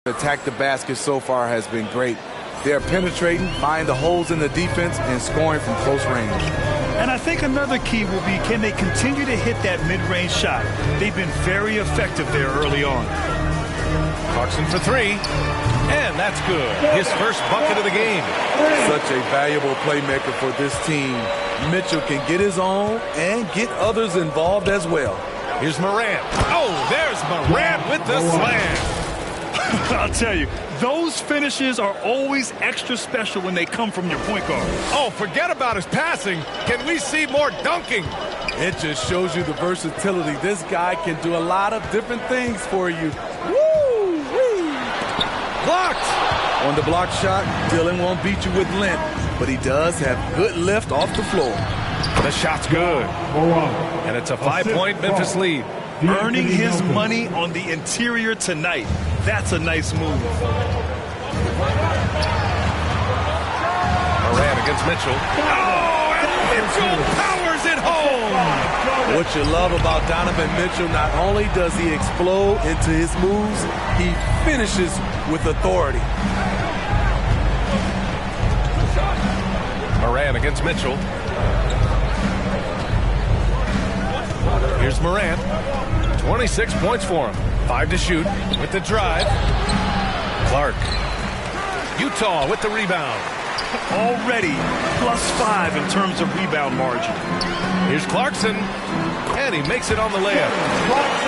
Attack the basket so far has been great. They're penetrating, finding the holes in the defense, and scoring from close range. And I think another key will be, can they continue to hit that mid-range shot? They've been very effective there early on. Clarkson for three, and that's good. His first bucket of the game. Such a valuable playmaker for this team. Mitchell can get his own and get others involved as well. Here's Morant. Oh, there's Morant with the slam. I'll tell you, those finishes are always extra special when they come from your point guard. Oh, forget about his passing. Can we see more dunking? It just shows you the versatility. This guy can do a lot of different things for you. Woo-wee. Blocked. On the block shot, Dylan won't beat you with length, but he does have good lift off the floor. The shot's good. And it's a 5-point Memphis lead. Earning his money on the interior tonight. That's a nice move. Morant against Mitchell. Oh, and Mitchell powers it home. What you love about Donovan Mitchell, not only does he explode into his moves, he finishes with authority. Morant against Mitchell. Here's Morant. 26 points for him. 5 to shoot with the drive. Clark. Utah with the rebound. Already +5 in terms of rebound margin. Here's Clarkson. And he makes it on the layup.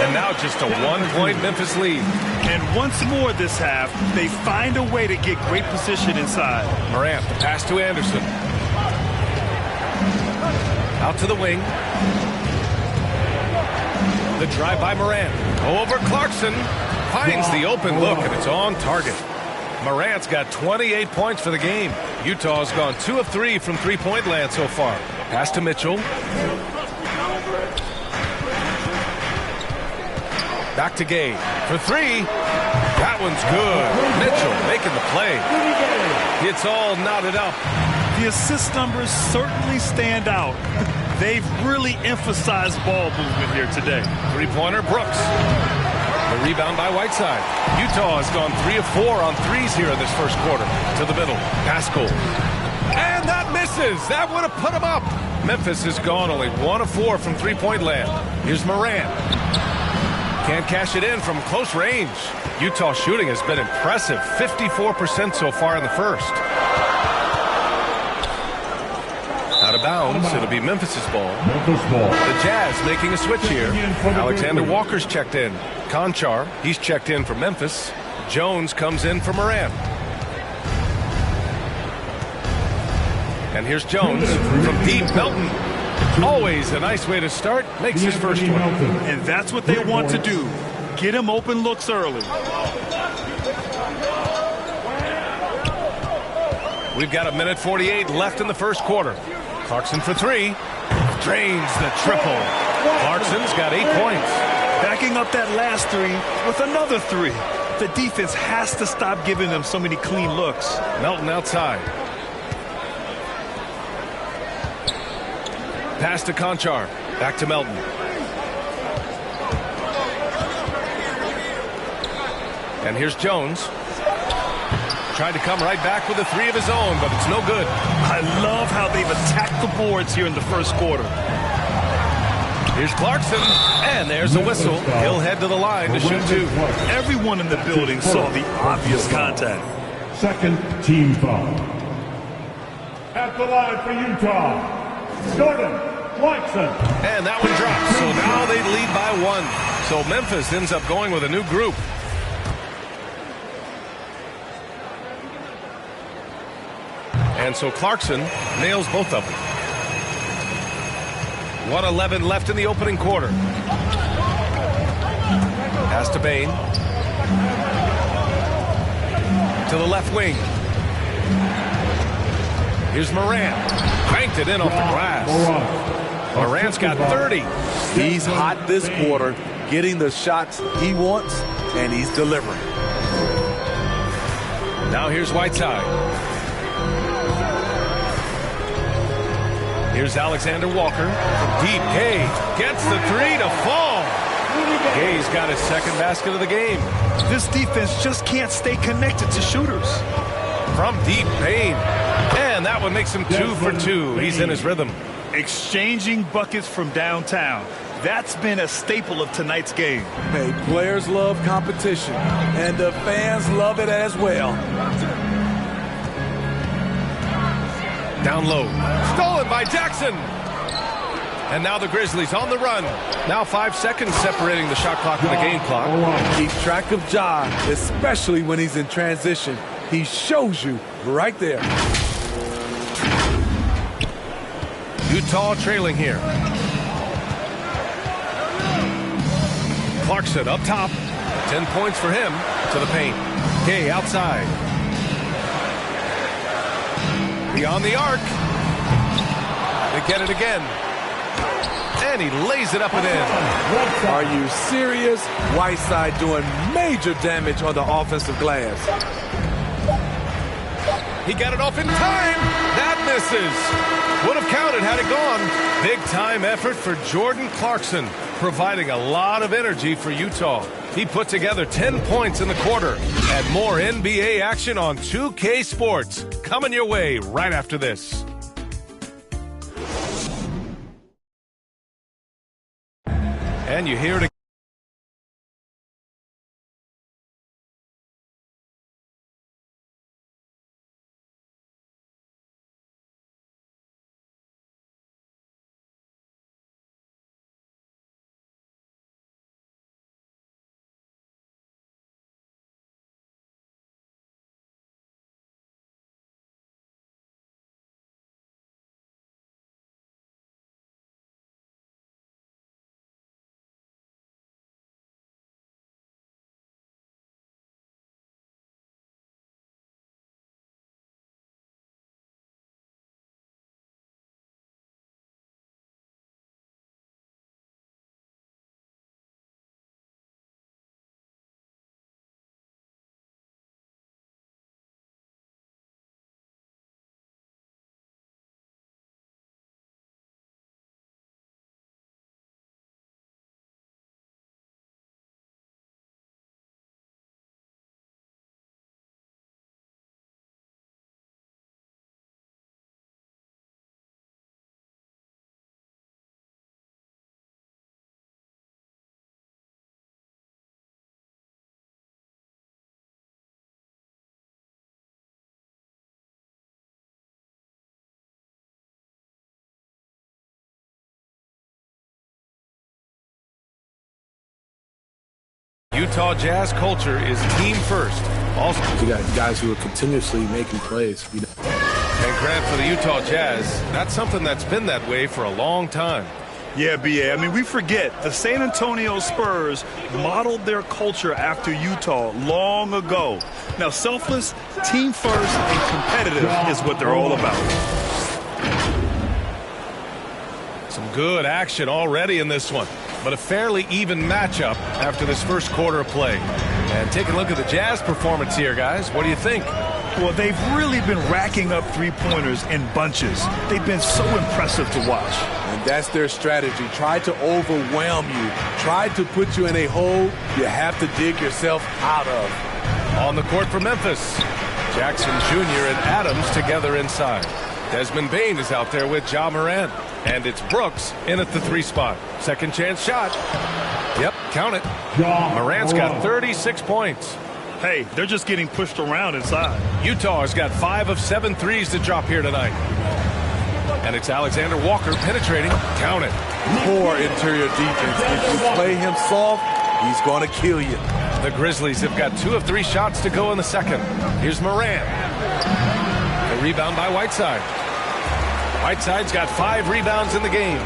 And now just a 1-point Memphis lead. And once more this half, they find a way to get great position inside. Morant, the pass to Anderson. Out to the wing. The drive by Morant. Over Clarkson. Finds the open look, and it's on target. Morant's got 28 points for the game. Utah's gone 2 of 3 from three-point land so far. Pass to Mitchell. Back to Gay for 3. That one's good. Mitchell making the play. It's all knotted up. The assist numbers certainly stand out. They've really emphasized ball movement here today. Three-pointer, Brooks. The rebound by Whiteside. Utah has gone 3 of 4 on threes here in this first quarter. To the middle. Pascal. And that misses. That would have put him up. Memphis has gone only 1 of 4 from three-point land. Here's Morant. Can't cash it in from close range. Utah shooting has been impressive. 54% so far in the first. Out of bounds. It'll be Memphis's ball. The Jazz making a switch here. Alexander Walker's checked in. Conchar, he's checked in for Memphis. Jones comes in for Morant. And here's Jones from deep. Melton. Always a nice way to start. Makes his first one. And that's what they want to do. Get him open looks early. We've got 1:48 left in the first quarter. Clarkson for 3. Drains the triple. Clarkson's got 8 points. Backing up that last 3 with another 3. The defense has to stop giving them so many clean looks. Melton outside. Pass to Conchar. Back to Melton. And here's Jones. Tried to come right back with a 3 of his own, but it's no good. I love how they've attacked the boards here in the first quarter. Here's Clarkson, and there's a whistle. He'll head to the line to shoot 2. Everyone in the building saw the obvious contact. Second team foul. At the line for Utah, Jordan Clarkson. And that one drops, so now they lead by 1. So Memphis ends up going with a new group. And so Clarkson nails both of them. 1:11 left in the opening quarter. Pass to Bain. To the left wing. Here's Morant. Cranked it in off the glass. Morant's got 30. He's hot this quarter, getting the shots he wants, and he's delivering. Now here's Whiteside. Here's Alexander Walker from deep. Gay gets the 3 to fall. Gay's got his second basket of the game. This defense just can't stay connected to shooters. From deep, Payne. And that one makes him 2 for 2. He's in his rhythm. Exchanging buckets from downtown. That's been a staple of tonight's game. Hey, players love competition, and the fans love it as well. Down low. Stolen by Jackson. And now the Grizzlies on the run. Now 5 seconds separating the shot clock and the game clock. Keep track of Ja, especially when he's in transition. He shows you right there. Utah trailing here. Clarkson up top. 10 points for him to the paint. Gay outside. Beyond the arc. They get it again. And he lays it up and in. Are you serious? Whiteside doing major damage on the offensive glass. He got it off in time. That misses. Would have counted had it gone. Big time effort for Jordan Clarkson, providing a lot of energy for Utah. He put together 10 points in the quarter. And more NBA action on 2K Sports coming your way right after this. And you hear it again. Utah Jazz culture is team first. Also, you got guys who are continuously making plays. And Grant, for the Utah Jazz, that's something that's been that way for a long time. Yeah, B.A. I mean, we forget the San Antonio Spurs modeled their culture after Utah long ago. Now, selfless, team first, and competitive is what they're all about. Some good action already in this one, but a fairly even matchup after this first quarter of play. And take a look at the Jazz performance here, guys. What do you think? Well, they've really been racking up three-pointers in bunches. They've been so impressive to watch. And that's their strategy. Try to overwhelm you. Try to put you in a hole you have to dig yourself out of. On the court for Memphis, Jackson Jr. and Adams together inside. Desmond Bane is out there with Ja Morant. And it's Brooks in at the 3 spot. Second chance shot. Yep, count it. Morant's got 36 points. Hey, they're just getting pushed around inside. Utah has got 5 of 7 threes to drop here tonight. And it's Alexander Walker penetrating. Count it. Poor interior defense. If you play him soft, he's going to kill you. The Grizzlies have got 2 of 3 shots to go in the second. Here's Morant. The rebound by Whiteside. Whiteside's got 5 rebounds in the game.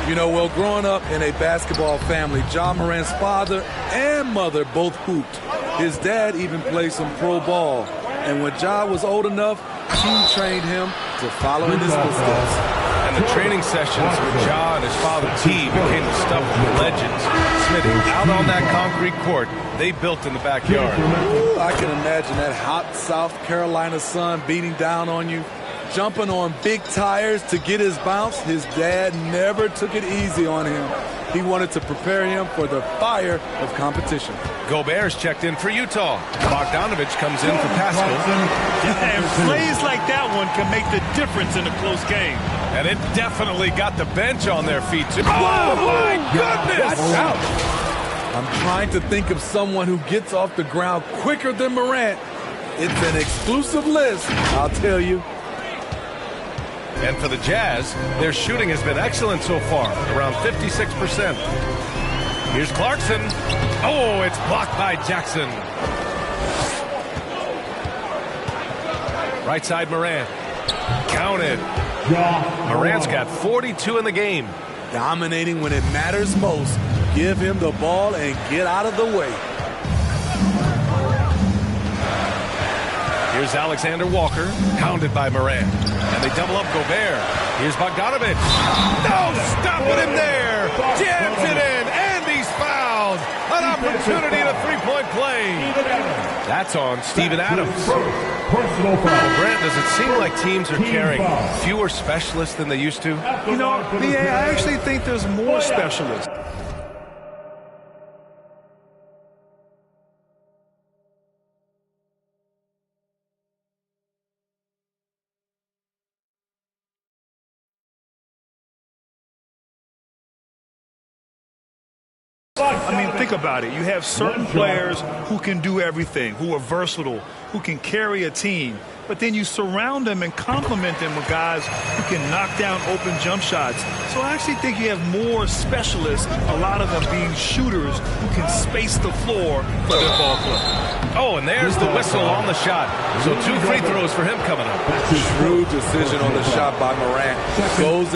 You know, well, growing up in a basketball family, Ja Morant's father and mother both hooped. His dad even played some pro ball. And when Ja was old enough, he trained him to follow in his footsteps. And the training sessions with Ja and his father T became the stuff of the legends. Smitty, out on that concrete court they built in the backyard. Ooh, I can imagine that hot South Carolina sun beating down on you. Jumping on big tires to get his bounce. His dad never took it easy on him. He wanted to prepare him for the fire of competition. Gobert's checked in for Utah. Bogdanovich comes in for Pascal. And plays like that one can make the difference in a close game. And it definitely got the bench on their feet, too. Oh, my goodness! Watch out. I'm trying to think of someone who gets off the ground quicker than Morant. It's an exclusive list, I'll tell you. And for the Jazz, their shooting has been excellent so far, around 56%. Here's Clarkson. Oh, it's blocked by Jackson. Right side, Morant. Counted. Morant's got 42 in the game. Dominating when it matters most. Give him the ball and get out of the way. Here's Alexander Walker, hounded by Morant. And they double up Gobert. Here's Bogdanovich. No, stopping him there. Jams it in, and he's fouled. An opportunity to three-point play. That's on Steven Adams. Grant, does it seem like teams are carrying fewer specialists than they used to? You know, BA, I actually think there's more specialists. I mean, think about it. You have certain players who can do everything, who are versatile, who can carry a team. But then you surround them and complement them with guys who can knock down open jump shots. So I actually think you have more specialists, a lot of them being shooters who can space the floor for their ball club. Oh, and there's the whistle on the shot. So 2 free throws for him coming up. Shrewd decision on the shot by Morant. Goes